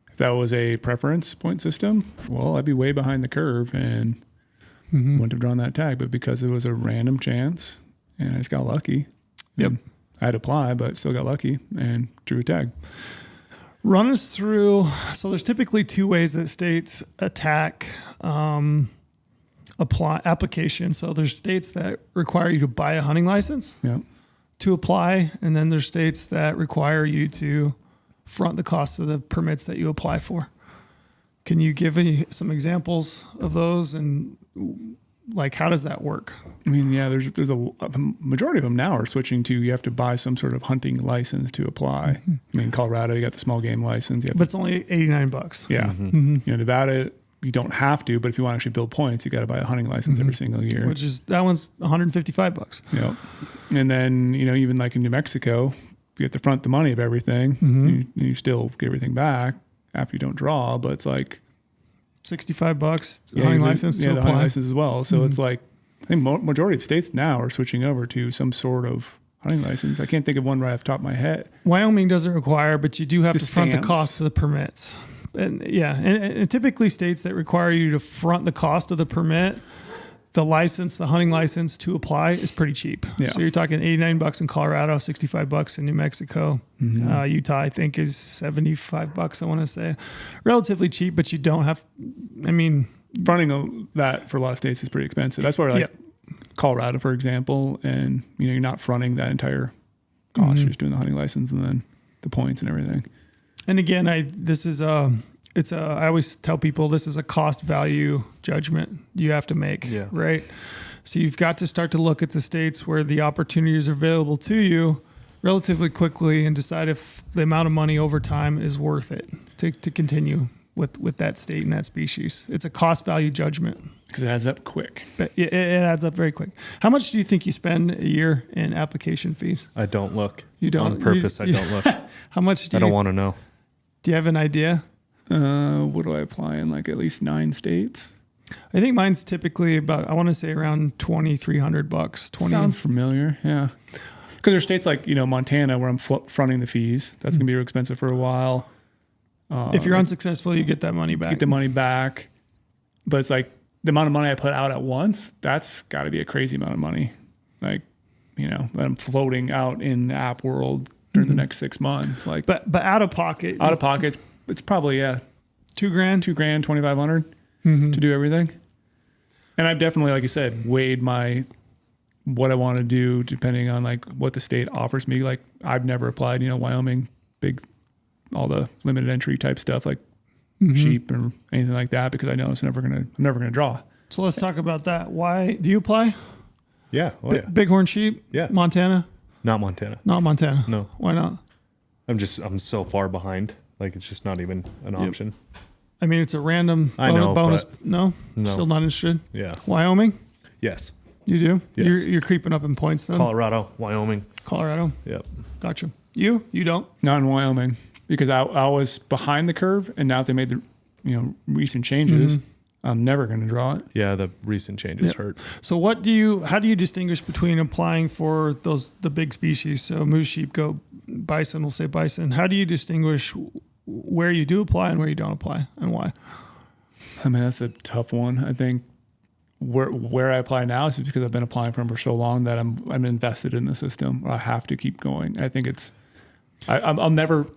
If that was a preference point system, well, I'd be way behind the curve and wouldn't have drawn that tag. But because it was a random chance and I just got lucky. Yep. I had to apply, but still got lucky and drew a tag. Run us through. So there's typically 2 ways that states attack application. So there's states that require you to buy a hunting license to apply, and then there's states that require you to front the cost of the permits that you apply for. Can you give me some examples of those, and like how does that work? I mean, yeah, there's a majority of them now are switching to you have to buy some sort of hunting license to apply. I mean, Colorado, you got the small game license, but it's only $89. Yeah, Nevada, you don't have to, but if you want to actually build points, you got to buy a hunting license every single year. Which is, that one's $155. Yeah. And then, even like in New Mexico, you have to front the money of everything. You still get everything back after you don't draw, but it's like $65 hunting license to apply. Hunting license as well. So it's like, I think majority of states now are switching over to some sort of hunting license. I can't think of one right off the top of my head. Wyoming doesn't require, but you do have to front the cost of the permits. And typically states that require you to front the cost of the permit, the hunting license to apply is pretty cheap. Yeah. So you're talking $89 in Colorado, $65 in New Mexico. Utah, I think, is $75, I want to say. Relatively cheap, but you don't have, fronting that for a lot of states is pretty expensive. That's where Colorado, for example, and you're not fronting that entire cost. You're just doing the hunting license and then the points and everything. And again, I always tell people this is a cost value judgment you have to make, right? So you've got to start to look at the states where the opportunities are available to you relatively quickly and decide if the amount of money over time is worth it to continue with that state and that species. It's a cost value judgment. Because it adds up quick. But it adds up very quick. How much do you think you spend a year in application fees? I don't look. You don't? On purpose, I don't look. How much I don't want to know. Do you have an idea? What do I apply in like at least 9 states? I think mine's typically about, I want to say around $2,300. Sounds familiar, yeah. Because there's states like, Montana where I'm fronting the fees. That's going to be real expensive for a while. If you're unsuccessful, you get that money back. Get the money back. But it's like the amount of money I put out at once, that's got to be a crazy amount of money. Like, that I'm floating out in the app world during the next 6 months. Like, but out of pocket. Out of pocket, it's probably, $2,000. $2,000, $2,500 to do everything. And I've definitely, like you said, weighed what I want to do depending on like what the state offers me. Like I've never applied, Wyoming, all the limited entry type stuff like sheep or anything like that because I know I'm never gonna draw. So let's talk about that. Why do you apply? Yeah. Bighorn sheep? Yeah. Montana? Not Montana. Not Montana. No. Why not? I'm so far behind. Like it's just not even an option. I mean, it's a random I know, bonus. but No, no. still not interested. Yeah. Wyoming, Yes. you do. Yes. You're creeping up in points then. Colorado, Wyoming. Colorado, Yep. gotcha. You don't. Not in Wyoming because I was behind the curve, and now that they made the recent changes, I'm never going to draw it. Yeah, the recent changes hurt. So how do you distinguish between applying for the big species? So moose, sheep, goat, bison, we'll say bison. How do you distinguish where you do apply and where you don't apply and why? I mean, that's a tough one. I think where I apply now is because I've been applying for them for so long that I'm invested in the system. I have to keep going. I think I'll never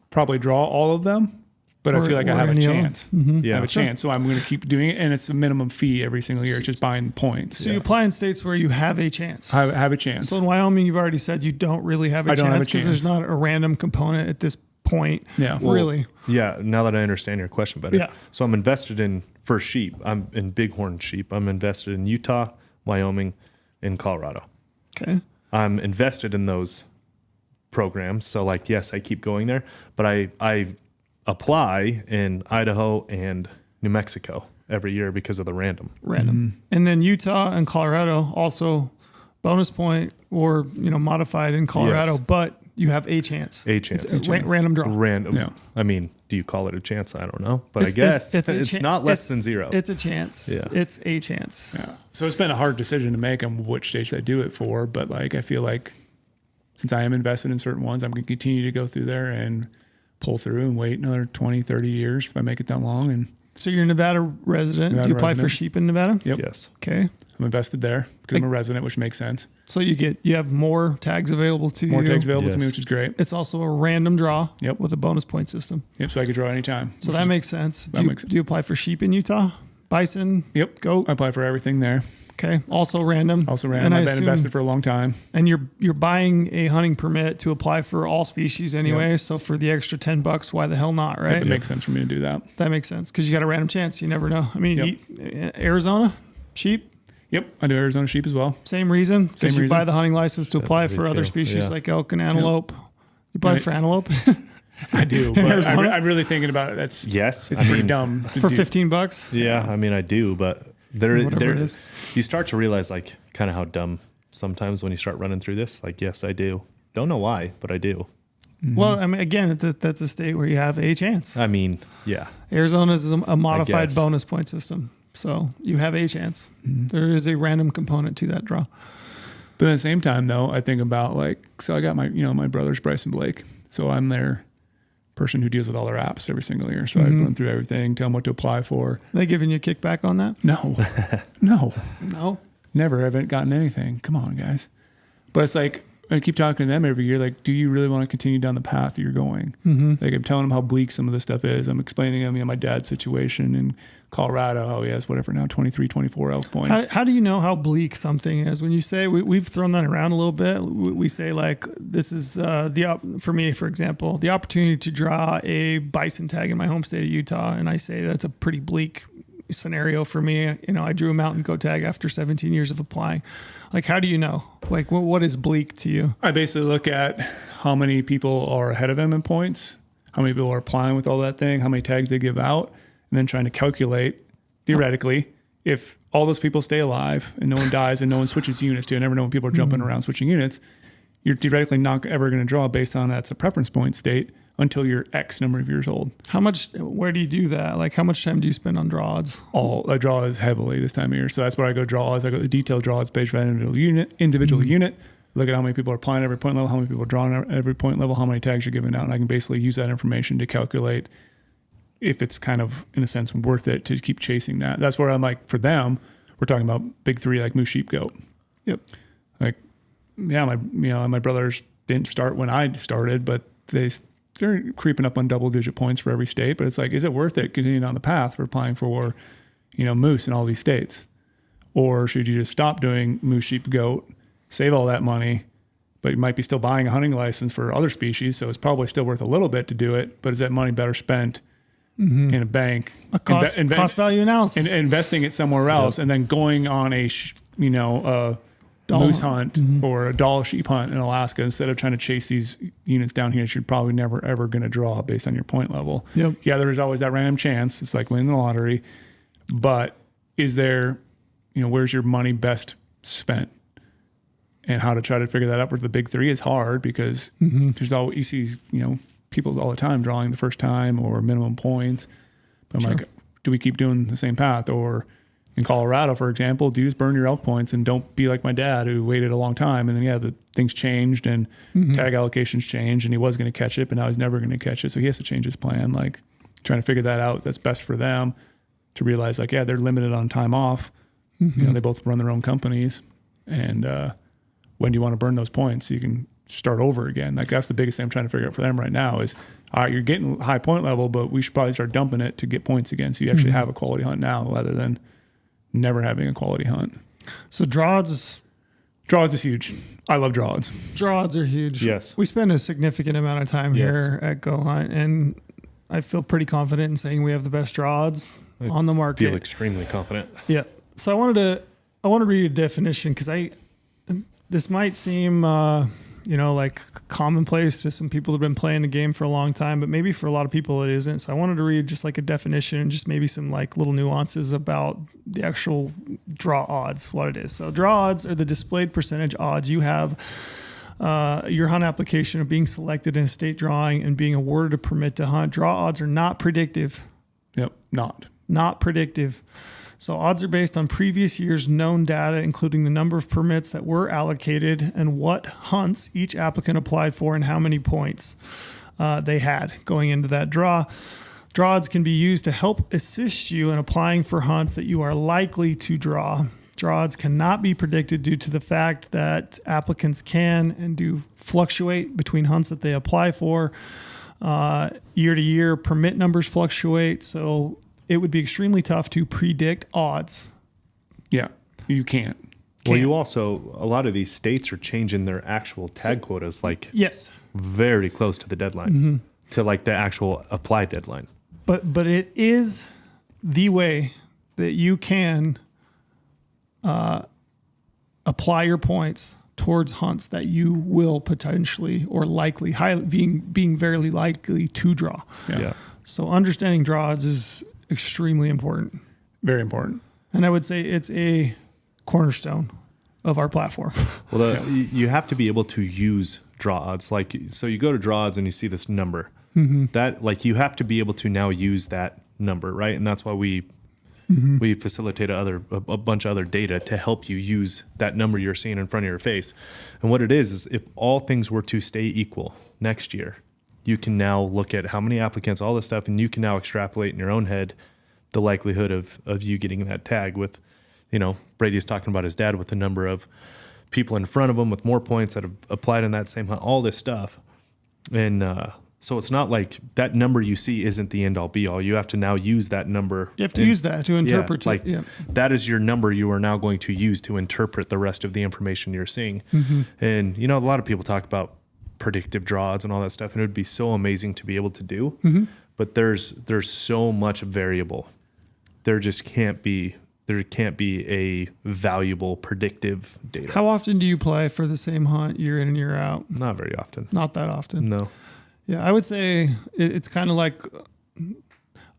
probably draw all of them, but I feel like I have a chance. Yeah. I have a chance. So I'm going to keep doing it. And it's a minimum fee every single year. It's just buying points. So you apply in states where you have a chance. I have a chance. So in Wyoming, you've already said you don't really have a chance because there's not a random component at this point. Yeah. Really. Yeah. Now that I understand your question better. Yeah. So I'm invested for sheep. I'm in bighorn sheep. I'm invested in Utah, Wyoming, and Colorado. Okay. I'm invested in those programs. So like, yes, I keep going there, but I apply in Idaho and New Mexico every year because of the random. And then Utah and Colorado also bonus point or modified in Colorado, Yes. but you have a chance. A chance. It's a random draw. Random. Yeah. I mean, do you call it a chance? I don't know, but I guess it's not less than zero. It's a chance. Yeah. It's a chance. Yeah. So it's been a hard decision to make on which states I do it for, but like I feel like since I am invested in certain ones, I'm going to continue to go through there and pull through and wait another 20, 30 years if I make it that long. And So you're a Nevada resident. Nevada Do you apply resident. for sheep in Nevada? Yep. Yes. Okay. I'm invested there because I'm a resident, which makes sense. So you have more tags available to More you. tags available to me, Yes. which is great. It's also a random draw. Yep. With a bonus point system. Yep. So I could draw anytime. So that makes sense. that makes sense. Do you apply for sheep in Utah? Bison? Yep. Goat? I apply for everything there. Okay. Also random. Also random. I've been invested for a long time. And you're buying a hunting permit to apply for all species anyway. So for the extra $10, why the hell not, right? It makes sense for me to do that. That makes sense because you got a random chance. You never know. I mean, Yep. Arizona sheep, Yep. I do Arizona sheep as well. same reason. Because you reason. buy the hunting license to apply me for other too. species Yeah. like elk and antelope. You apply Right. for antelope I do. But Arizona? I'm really thinking about it. That's Yes. It's I pretty mean, dumb to for do. $15. Yeah. I mean, I do, but Whatever it is. you start to realize like kind of how dumb sometimes when you start running through this. Like, yes, I do. Don't know why, but I do. Well, I mean, again, that's a state where you have a chance. I mean, yeah. Arizona is a modified guess. bonus point system. So you have a chance. There is a random component to that draw. But at the same time, though, I think about so I got my brother's Bryson Blake. So I'm their person who deals with all their apps every single year. So I run through everything, tell them what to apply for. They giving you a kickback on that? No, no, No. never. Haven't gotten anything. Come on, guys. But it's like, I keep talking to them every year. Like, do you really want to continue down the path that you're going? Like, I'm telling them how bleak some of this stuff is. I'm explaining to them, my dad's situation in Colorado. Oh, yes, whatever. Now 23, 24 elk points. How do you know how bleak something is? When you say we've thrown that around a little bit, we say like this is for me, for example, the opportunity to draw a bison tag in my home state of Utah, and I say that's a pretty bleak scenario for me. I drew a mountain goat tag after 17 years of applying. Like, how do you know? Like, what is bleak to you? I basically look at how many people are ahead of him in points, how many people are applying with all that thing, how many tags they give out, and then trying to calculate, theoretically, if all those people stay alive and no one dies and no one switches units to, I never know when people are jumping around switching units, you're theoretically not ever going to draw based on that's a preference point state until you're X number of years old. Where do you do that? Like, how much time do you spend on draw odds? I draw is heavily this time of year. So that's where I go draw is. I go the detailed draw odds page for that individual unit. Look at how many people are applying at every point level, how many people are drawing at every point level, how many tags you're giving out. And I can basically use that information to calculate if it's kind of, in a sense, worth it to keep chasing that. That's where I'm like, for them, we're talking about big three like moose, sheep, goat. Yep. Like, yeah, my brothers didn't start when I started, but they're creeping up on double-digit points for every state. But it's like, is it worth it continuing on the path for applying for, moose in all these states? Or should you just stop doing moose, sheep, goat, save all that money, but you might be still buying a hunting license for other species, so it's probably still worth a little bit to do it, but is that money better spent in a bank? A cost value analysis. And investing it somewhere else, and then going on a moose hunt or a Dall sheep hunt in Alaska, instead of trying to chase these units down here, you're probably never ever going to draw based on your point level. Yep. Yeah, there's always that random chance. It's like winning the lottery. But is there, where's your money best spent? And how to try to figure that out for the big three is hard, because there's always, you see, people all the time drawing the first time or minimum points. But I'm like, do we keep doing the same path? Or in Colorado, for example, do you just burn your elk points and don't be like my dad who waited a long time, and then the things changed and tag allocations changed, and he was going to catch it, but now he's never going to catch it. So he has to change his plan, like trying to figure that out. That's best for them to realize, like, they're limited on time off. They both run their own companies, and when do you want to burn those points so you can start over again? Like, that's the biggest thing I'm trying to figure out for them right now is, all right, you're getting high point level, but we should probably start dumping it to get points again, so you actually have a quality hunt now rather than never having a quality hunt. So draw odds is huge. I love draw odds. Draw odds are huge. Yes. We spend a significant amount of time here at GOHUNT, and I feel pretty confident in saying we have the best draw odds on the market. Feel extremely confident. Yeah. So I want to read a definition, because this might seem like commonplace to some people who've been playing the game for a long time, but maybe for a lot of people it isn't. So I wanted to read just like a definition and just maybe some like little nuances about the actual draw odds, what it is. So draw odds are the displayed percentage odds you have your hunt application of being selected in a state drawing and being awarded a permit to hunt. Draw odds are not predictive. Yep, Not predictive. So odds are based on previous year's known data, including the number of permits that were allocated and what hunts each applicant applied for and how many points they had going into that draw. Draw odds can be used to help assist you in applying for hunts that you are likely to draw. Draw odds cannot be predicted due to the fact that applicants can and do fluctuate between hunts that they apply for. Year to year, permit numbers fluctuate, so it would be extremely tough to predict odds. Yeah, you can't. Well, you also, a lot of these states are changing their actual tag quotas, like Yes, very close to the deadline, to like the actual apply deadline. but it is the way that you can apply your points towards hunts that you will potentially or likely, being very likely to draw. Yeah. So understanding draw odds is extremely important. Very important. And I would say it's a cornerstone of our platform. Well, you have to be able to use draw odds. Like, so you go to draw odds and you see this number. That, like, you have to be able to now use that number, right? And that's why we facilitate a bunch of other data to help you use that number you're seeing in front of your face. And what it is if all things were to stay equal next year, you can now look at how many applicants, all this stuff, and you can now extrapolate in your own head the likelihood of you getting that tag with, Brady's talking about his dad with the number of people in front of him with more points that have applied in that same hunt, all this stuff. And so it's not like that number you see isn't the end all be all. You have to now use that number. You have to use that to interpret it. That is your number you are now going to use to interpret the rest of the information you're seeing. And, a lot of people talk about predictive draw odds and all that stuff, and it would be so amazing to be able to do. But there's so much variable. There can't be a valuable predictive data. How often do you play for the same hunt year in and year out? Not very often. Not that often. No. Yeah, I would say it's kind of like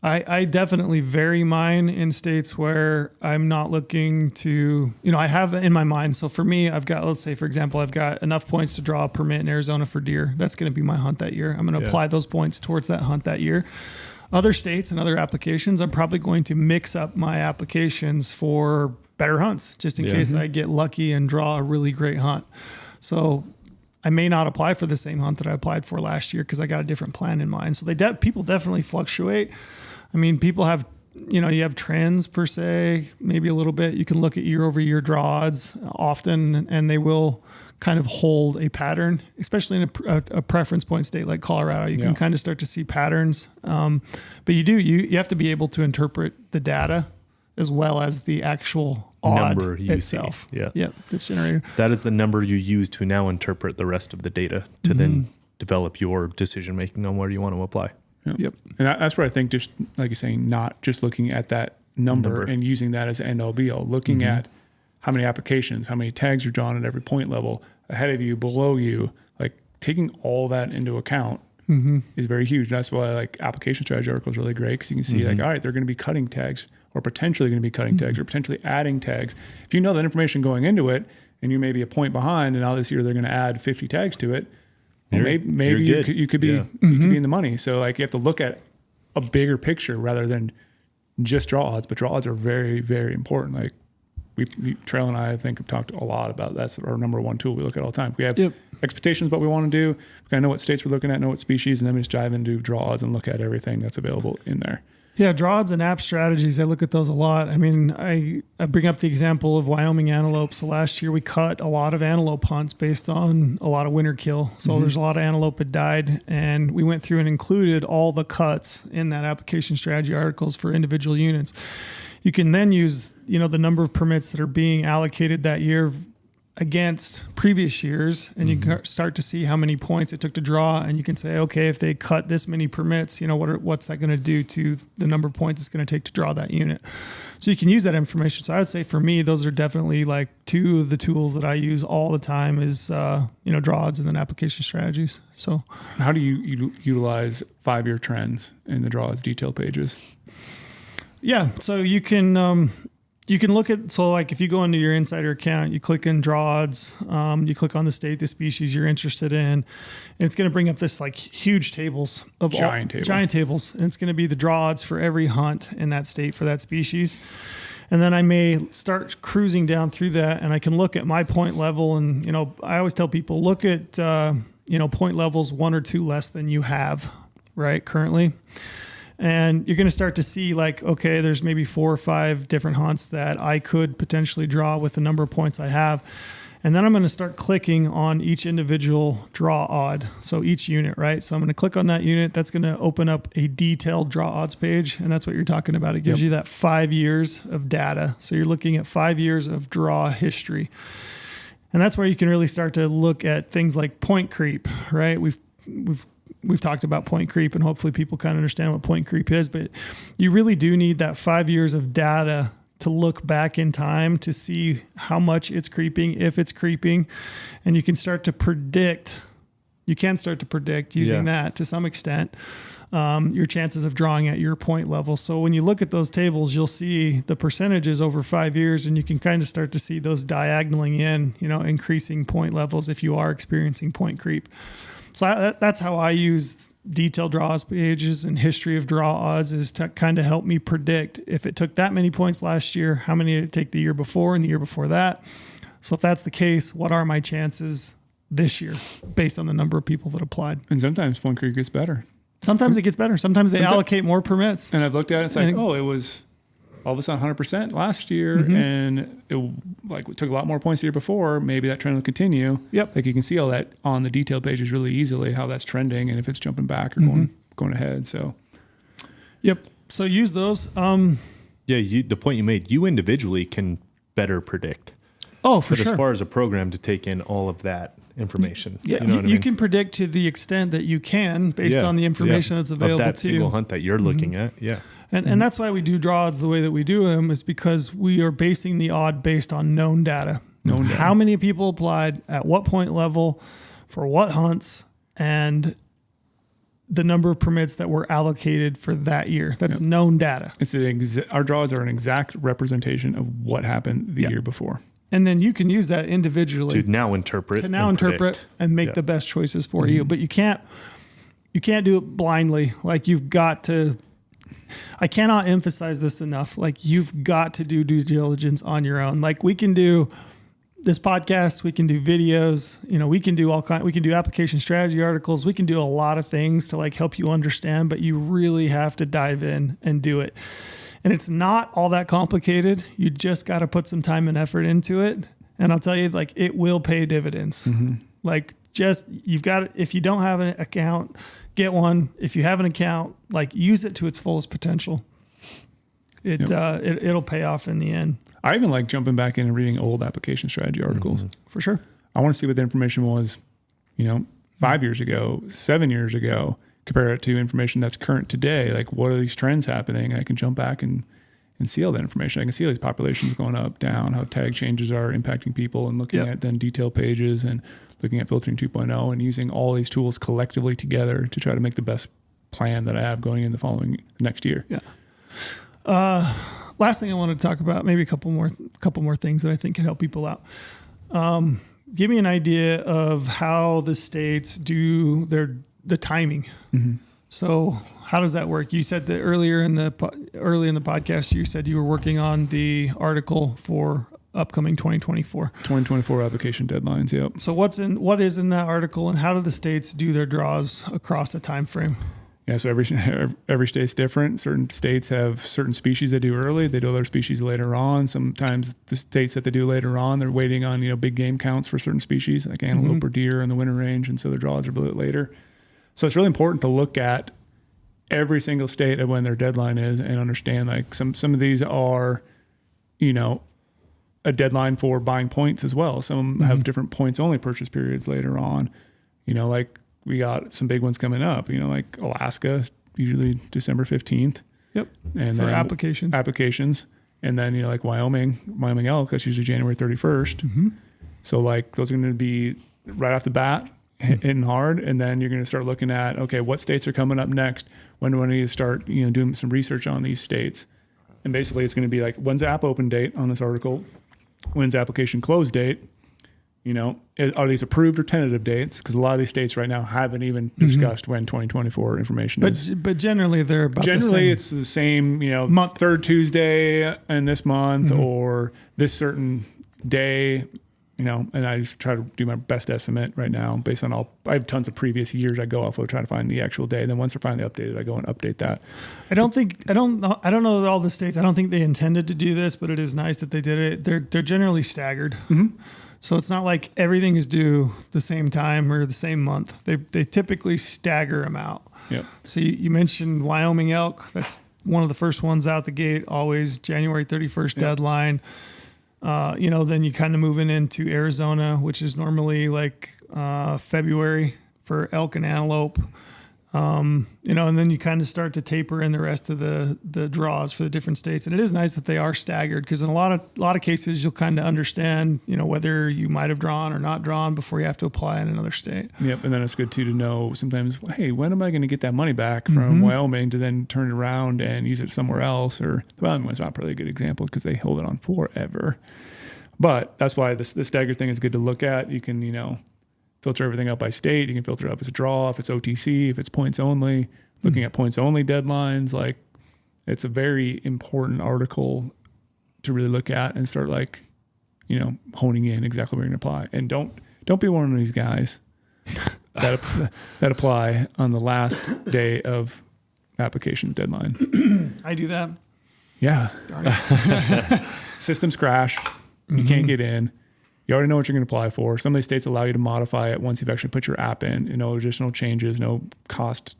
I definitely vary mine in states where I'm not looking to, I have in my mind. So for me, I've got, let's say, for example, I've got enough points to draw a permit in Arizona for deer. That's going to be my hunt that year. I'm going to apply those points towards that hunt that year. Other states and other applications, I'm probably going to mix up my applications for better hunts, just in case I get lucky and draw a really great hunt. So I may not apply for the same hunt that I applied for last year because I got a different plan in mind. So people definitely fluctuate. I mean, people have, you have trends per se, maybe a little bit. You can look at year over year draw odds often, and they will kind of hold a pattern, especially in a preference point state like Colorado. You can kind of start to see patterns. But you have to be able to interpret the data as well as the actual number you itself. see. That's generated. That is the number you use to now interpret the rest of the data to then develop your decision making on where you want to apply. Yep. And that's where I think, just like you're saying, not just looking at that number and using that as end all be all, looking at how many applications, how many tags are drawn at every point level, ahead of you, below you. Like taking all that into account is very huge. That's why like application strategy article is really great, because you can see like, all right, they're going to be cutting tags, or potentially going to be cutting tags, or potentially adding tags. If you know that information going into it, and you may be a point behind, and now this year they're going to add 50 tags to it, well, maybe you could be you could be in the money. So like you have to look at a bigger picture rather than just draw odds. But draw odds are very, very important. Like Trail and I think have talked a lot about that's our number one tool we look at all the time. We have expectations, what we want to do. We kind of know what states we're looking at, know what species, and then we just dive into draw odds and look at everything that's available in there. Yeah, draw odds and app strategies, I look at those a lot. I mean, I bring up the example of Wyoming antelope. So last year we cut a lot of antelope hunts based on a lot of winter kill. So there's a lot of antelope that died, and we went through and included all the cuts in that application strategy articles for individual units. You can then use, the number of permits that are being allocated that year against previous years, and you can start to see how many points it took to draw, and you can say, okay, if they cut this many permits, what's that going to do to the number of points it's going to take to draw that unit. So you can use that information. So I would say for me, those are definitely like two of the tools that I use all the time is, draw odds and then application strategies. So how do you utilize 5-year trends in the draw odds detail pages? Yeah, so you can look at, so like if you go into your insider account, you click in draw odds, you click on the state, the species you're interested in, and it's going to bring up this like huge tables of giant tables, and it's going to be the draw odds for every hunt in that state for that species. And then I may start cruising down through that, and I can look at my point level, and I always tell people look at point levels 1 or 2 less than you have right currently. And you're going to start to see like, okay, there's maybe 4 or 5 different hunts that I could potentially draw with the number of points I have. And then I'm going to start clicking on each individual draw odd. So each unit, right? So I'm going to click on that unit. That's going to open up a detailed draw odds page. And that's what you're talking about. It gives you that 5 years of data. So you're looking at 5 years of draw history. And that's where you can really start to look at things like point creep, right? We've talked about point creep, and hopefully people kind of understand what point creep is, but you really do need that 5 years of data to look back in time to see how much it's creeping, if it's creeping, and you can start to predict. You can start to predict using that to some extent, your chances of drawing at your point level. So when you look at those tables, you'll see the percentages over 5 years, and you can kind of start to see those diagonaling in, increasing point levels if you are experiencing point creep. So that's how I use detailed draw odds pages and history of draw odds, is to kind of help me predict if it took that many points last year, how many did it take the year before and the year before that. So if that's the case, what are my chances this year based on the number of people that applied? And sometimes point creep gets better. Sometimes it gets better. Sometimes they allocate more permits. And I've looked at it, it's like, it was all of a sudden 100% last year, and it took a lot more points the year before. Maybe that trend will continue. Yep. Like you can see all that on the detail pages really easily, how that's trending, and if it's jumping back or going ahead. So, yep. So use those. The point you made, you individually can better predict. Oh, for sure. But as far as a program to take in all of that information, you can predict to the extent that you can based on the information that's available of that to you. single hunt that you're looking at. Yeah. And that's why we do draw odds the way that we do them, is because we are basing the odd based on known data. How many people applied, at what point level, for what hunts, and the number of permits that were allocated for that year. That's known data. It's our draws are an exact representation of what happened the year before. And then you can use that individually to now interpret and make the best choices for you. But you can't do it blindly. Like I cannot emphasize this enough. Like you've got to do due diligence on your own. Like we can do this podcast, we can do videos, we can do we can do application strategy articles. We can do a lot of things to like help you understand, but you really have to dive in and do it. And it's not all that complicated. You just got to put some time and effort into it. And I'll tell you, like, it will pay dividends. Like if you don't have an account, get one. If you have an account, like use it to its fullest potential. It'll pay off in the end. I even like jumping back in and reading old application strategy articles. For sure. I want to see what the information was, 5 years ago, 7 years ago, compare it to information that's current today. Like what are these trends happening? I can jump back and and see all that information. I can see all these populations going up, down, how tag changes are impacting people, and looking at then detail pages and looking at filtering 2.0 and using all these tools collectively together to try to make the best plan that I have going in the next year. Yeah. Last thing I wanted to talk about, maybe a couple more things that I think can help people out. Give me an idea of how the states do the timing. Mm-hmm. So how does that work? You said that early in the podcast, you said you were working on the article for upcoming 2024 application deadlines. Yep. So what is in that article, and how do the states do their draws across a time frame? Yeah, so every state's different. Certain states have certain species they do early. They do other species later on. Sometimes the states that they do later on, they're waiting on big game counts for certain species like antelope or deer in the winter range, and so their draws are a bit later. So it's really important to look at every single state and when their deadline is, and understand like some of these are, a deadline for buying points as well. Some have different points only purchase periods later on. Like we got some big ones coming up. Like Alaska, usually December 15th. Yep. And for then applications. And then like Wyoming elk, that's usually January 31st. Mm-hmm. So like those are going to be right off the bat hitting hard, and then you're going to start looking at, okay, what states are coming up next? When do I need to start, doing some research on these states? And basically it's going to be like, when's the app open date on this article? When's the application close date? Are these approved or tentative dates? Because a lot of these states right now haven't even discussed when 2024 information is. But generally they're about it's the same, month. Third Tuesday in this month or this certain day. And I just try to do my best estimate right now based on I have tons of previous years I go off of, try to find the actual day. And then once they're finally updated, I go and update that. I don't know that all the states, I don't think they intended to do this, but it is nice that they did it. They're generally staggered. Mm-hmm. So it's not like everything is due the same time or the same month. They typically stagger them out. Yep. So you mentioned Wyoming elk. That's one of the first ones out the gate, always January 31st deadline. Then you kind of moving into Arizona, which is normally like February for elk and antelope. And then you kind of start to taper in the rest of the draws for the different states. And it is nice that they are staggered, because in a lot of cases you'll kind of understand, whether you might have drawn or not drawn before you have to apply in another state. Yep. And then it's good too to know sometimes, hey, when am I going to get that money back from Wyoming to then turn it around and use it somewhere else? Or the Wyoming one's not probably a good example because they hold it on forever. But that's why the staggered thing is good to look at. You can, filter everything out by state. You can filter it up as a draw, if it's OTC, if it's points only, looking at points only deadlines. Like, it's a very important article to really look at and start honing in exactly where you're going to apply. And don't be one of these guys that apply on the last day of application deadline. I do that. Yeah. Darn it. Systems crash. You can't get in. You already know what you're going to apply for. Some of these states allow you to modify it once you've actually put your app in. No additional changes, no cost.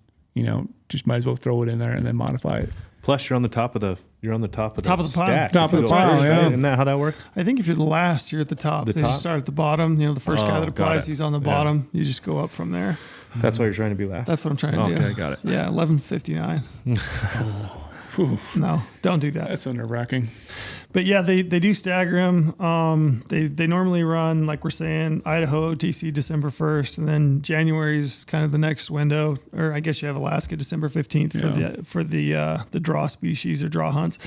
Just might as well throw it in there and then modify it. Plus, you're on the top of the stack. Top of the pile. Yeah. Isn't that how that works? I think if you're the last, you're at the top. They just start at the bottom. The first guy that applies, he's on the bottom. You just go up from there. That's why you're trying to be last. That's what I'm trying to do. Okay, got it. Yeah, 11:59. No, don't do that. That's so nerve-wracking. But yeah, they do stagger them. They normally run, like we're saying, Idaho OTC December 1st, and then January is kind of the next window. Or I guess you have Alaska December 15th for the draw species or draw hunts.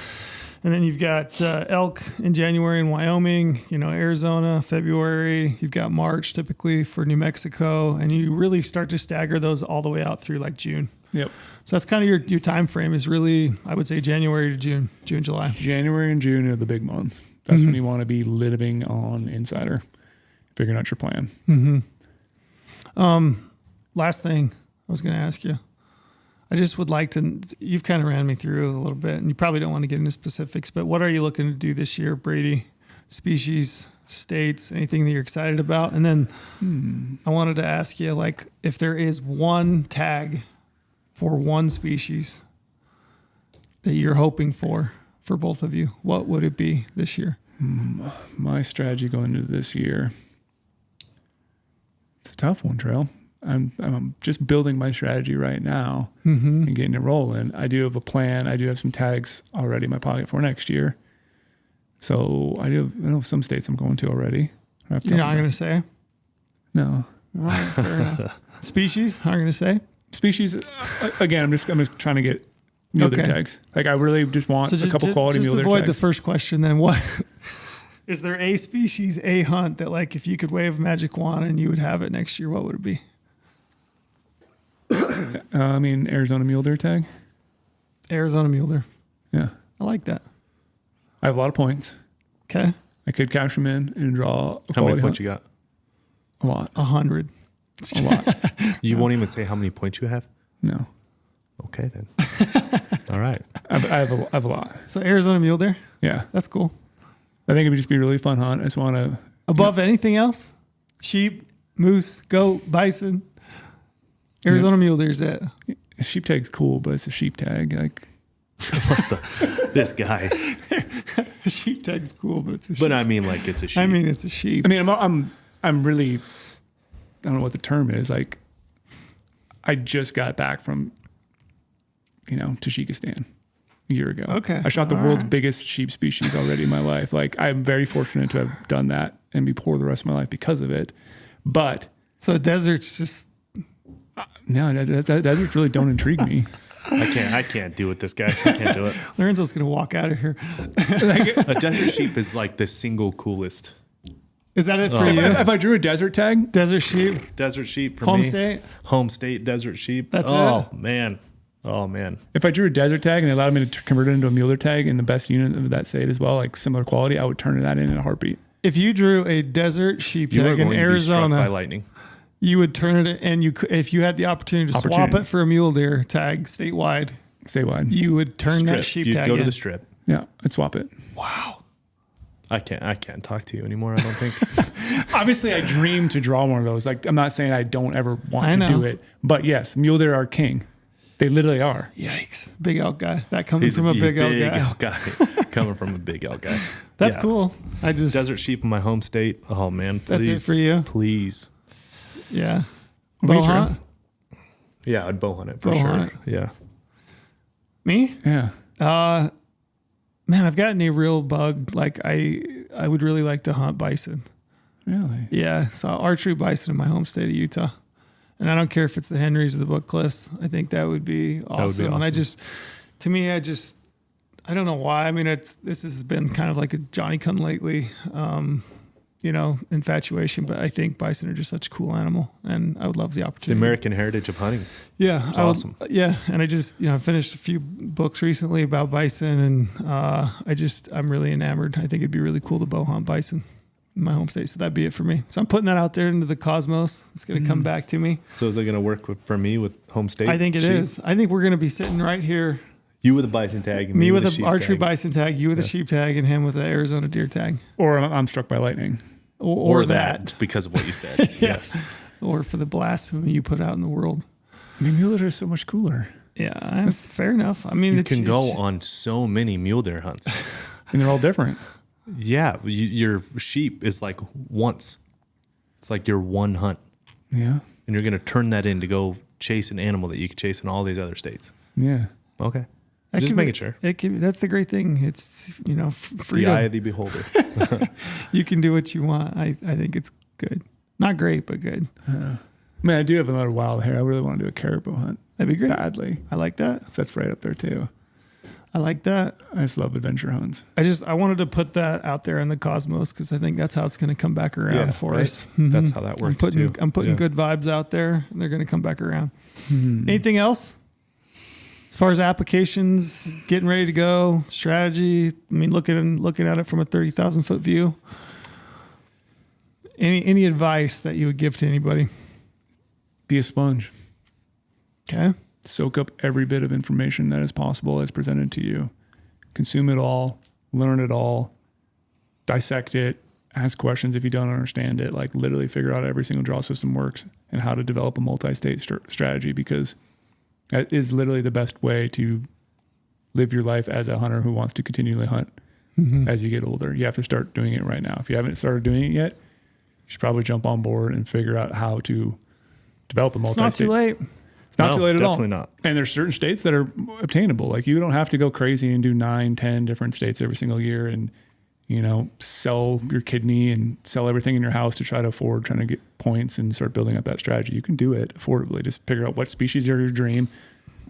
And then you've got elk in January in Wyoming, Arizona, February. You've got March typically for New Mexico, and you really start to stagger those all the way out through like June. Yep. So that's kind of your time frame is really, I would say, January to June, July. January and June are the big months. That's when you want to be living on Insider, figuring out your plan. Last thing I was going to ask you. I just would like to, you've kind of ran me through a little bit, and you probably don't want to get into specifics, but what are you looking to do this year, Brady? Species, states, anything that you're excited about? And then I wanted to ask you, like, if there is one tag for one species that you're hoping for both of you, what would it be this year? My strategy going into this year, it's a tough one, Trail. I'm just building my strategy right now and getting it rolling. I do have a plan. I do have some tags already in my pocket for next year. So I know some states I'm going to already. You're not going to say? No. All right, fair enough. Species? Not going to say? Species. Again, I'm just trying to get mule deer tags. Like I really just want a couple quality mule deer tags. Just avoid the first question then. What is there a species, a hunt that like if you could wave a magic wand and you would have it next year, what would it be? I mean, Arizona mule deer tag. Arizona mule deer. Yeah. I like that. I have a lot of points. Okay. I could cash them in and draw a How many quality points hunt. you got? A lot. 100. A lot. You won't even say how many points you have? No. Okay, then. All right. I have a lot. So Arizona mule deer? Yeah. That's cool. I think it would just be a really fun hunt. I just want to. Above anything else? Sheep, moose, goat, bison. Arizona mule deer is it. Sheep tag's cool, but it's a sheep tag. Like, This guy. A sheep tag's cool, but it's a sheep. But I mean, like, it's a sheep. I mean, it's a sheep. I mean, I'm really, I don't know what the term is. Like, I just got back from, Tajikistan a year ago. Okay. I shot the world's biggest sheep species already in my life. Like, I'm very fortunate to have done that and be poor the rest of my life because of it. But So desert's just no, deserts really don't intrigue me. I can't do it, this guy. I can't do it. Lorenzo's gonna walk out of here. A desert sheep is like the single coolest. Is that it for you? If I drew a desert tag, Desert sheep, Desert sheep for home me. state. Home state desert sheep. That's oh, it? man. Oh, man. if I drew a desert tag and they allowed me to convert it into a mule deer tag in the best unit of that state as well, like similar quality, I would turn that in a heartbeat. If you drew a desert sheep You are tag in going to be struck by Arizona, lightning. you would turn it, and if you had the opportunity to swap it for a mule deer tag statewide, Statewide. you would turn that Strip. sheep You'd tag go to in. the strip. Yeah, I'd swap it. Wow. I can't talk to you anymore, I don't think. Obviously, I dream to draw one of those. Like, I'm not saying I don't ever want I to know. do it, but yes, mule deer are king. They literally are. Yikes. Big elk guy. That coming He's from a big elk guy. guy. Coming from a big elk guy. That's Yeah. cool. I just, Desert sheep in my home state. Oh, man. Please. That's it for you? Please. yeah. What Bow do you hunt? Yeah, I'd bow hunt it for Bow sure. hunt it. Yeah. Me? Yeah. Man, I've got any real bug. Like I would really like to hunt bison. Really? Yeah. So archery bison in my home state of Utah. And I don't care if it's the Henrys or the Book Cliffs. I think that would be awesome. And I don't know why. I mean, this has been kind of like a Johnny come lately, infatuation. But I think bison are just such a cool animal, and I would love the It's the opportunity. American heritage of hunting. Yeah, It's I would- awesome. Yeah, and I just I finished a few books recently about bison, and I'm really enamored. I think it'd be really cool to bow hunt bison in my home state. So that'd be it for me. So I'm putting that out there into the cosmos. It's going to come back to me. So is it going to work for me with home state? I think it sheep? is. I think we're going to be sitting right here. You with a bison tag. And Me with a an sheep archery tag. bison tag, you with a sheep tag, and him with an Arizona deer tag. Or I'm struck by lightning. Or that because of what you said. Yes. Or for the blasphemy you put out in the world. I mean, mule deer is so much cooler. Yeah, fair enough. I mean, You can go on so many mule deer hunts. And they're all different. Yeah. Your sheep is like once. It's like your one hunt. Yeah. And you're going to turn that in to go chase an animal that you can chase in all these other states. Yeah. Okay. That Just can making be- sure. It can, that's the great thing. It's The freedom. eye of the beholder. You can do what you want. I think it's good. Not great, but good. Man, I do have another wild hair. I really want to do a caribou hunt That'd be great. badly. I like that. So that's right up there too. I like that. I just love adventure hunts. I wanted to put that out there in the cosmos because I think that's how it's going to come back around for right. us. That's how that works too. I'm putting Yeah. good vibes out there, and they're going to come back around. Anything else? As far as applications, getting ready to go, strategy. I mean, looking at it from a 30,000 foot view. Any advice that you would give to anybody? Be a sponge. Okay. Soak up every bit of information that is possible as presented to you. Consume it all, learn it all, dissect it, ask questions if you don't understand it, like literally figure out how every single draw system works and how to develop a multi-state strategy, because that is literally the best way to live your life as a hunter who wants to continually hunt as you get older. You have to start doing it right now. If you haven't started doing it yet, you should probably jump on board and figure out how to develop a It's multi-state. not too late. It's not No, too late at all. definitely not. And there's certain states that are obtainable. Like you don't have to go crazy and do 9, 10 different states every single year and, sell your kidney and sell everything in your house to try to afford trying to get points and start building up that strategy. You can do it affordably. Just figure out what species are your dream,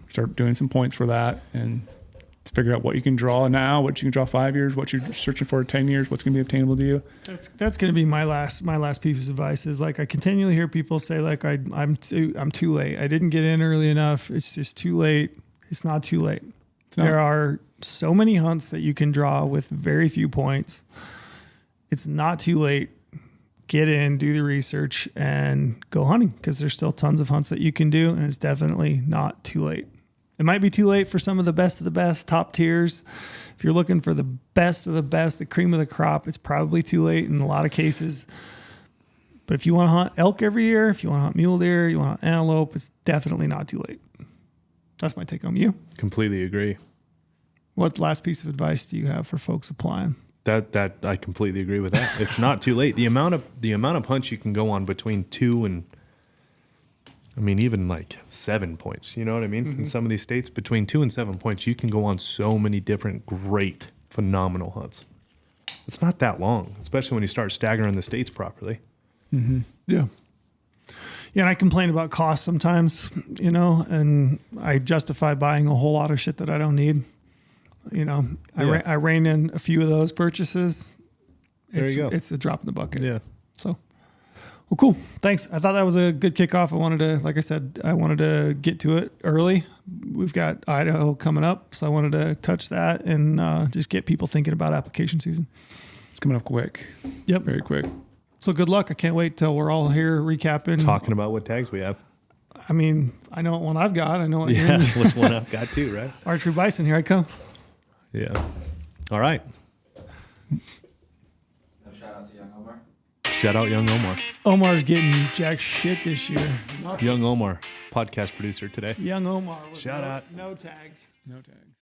start doing some points for that, and figure out what you can draw now, what you can draw 5 years, what you're searching for 10 years, what's going to be obtainable to you. That's going to be my last piece of advice is like I continually hear people say like I'm too late. I didn't get in early enough. It's just too late. It's not too late. There are so many hunts that you can draw with very few points. It's not too late. Get in, do the research, and go hunting because there's still tons of hunts that you can do, and it's definitely not too late. It might be too late for some of the best, top tiers. If you're looking for the best of the best, the cream of the crop, it's probably too late in a lot of cases. But if you want to hunt elk every year, if you want to hunt mule deer, you want to hunt antelope, it's definitely not too late. That's my take on you. Completely agree. What last piece of advice do you have for folks applying? That I completely agree with that. It's not too late. The amount of hunts you can go on between 2 and even like 7 points. You know what I mean? In some of these states, between 2 and 7 points, you can go on so many different great, phenomenal hunts. It's not that long, especially when you start staggering the states properly. Mm-hmm. Yeah. Yeah, and I complain about cost sometimes, and I justify buying a whole lot of shit that I don't need. I rein in a few of those purchases. There you go. It's a drop in the bucket. Yeah. So, well, cool. Thanks. I thought that was a good kickoff. Like I said, I wanted to get to it early. We've got Idaho coming up, so I wanted to touch that and just get people thinking about application season. It's coming up quick. Yep. Very quick. So good luck. I can't wait till we're all here recapping. Talking about what tags we have. I know what one I've got. I know what which one I've got too, right? Archery Bison, here I come. Yeah. All right. Shout out to Young Omar. Shout out Young Omar. Omar's getting jack shit this year. Young Omar, podcast producer today. Young Omar with Shout out. no tags. No tags.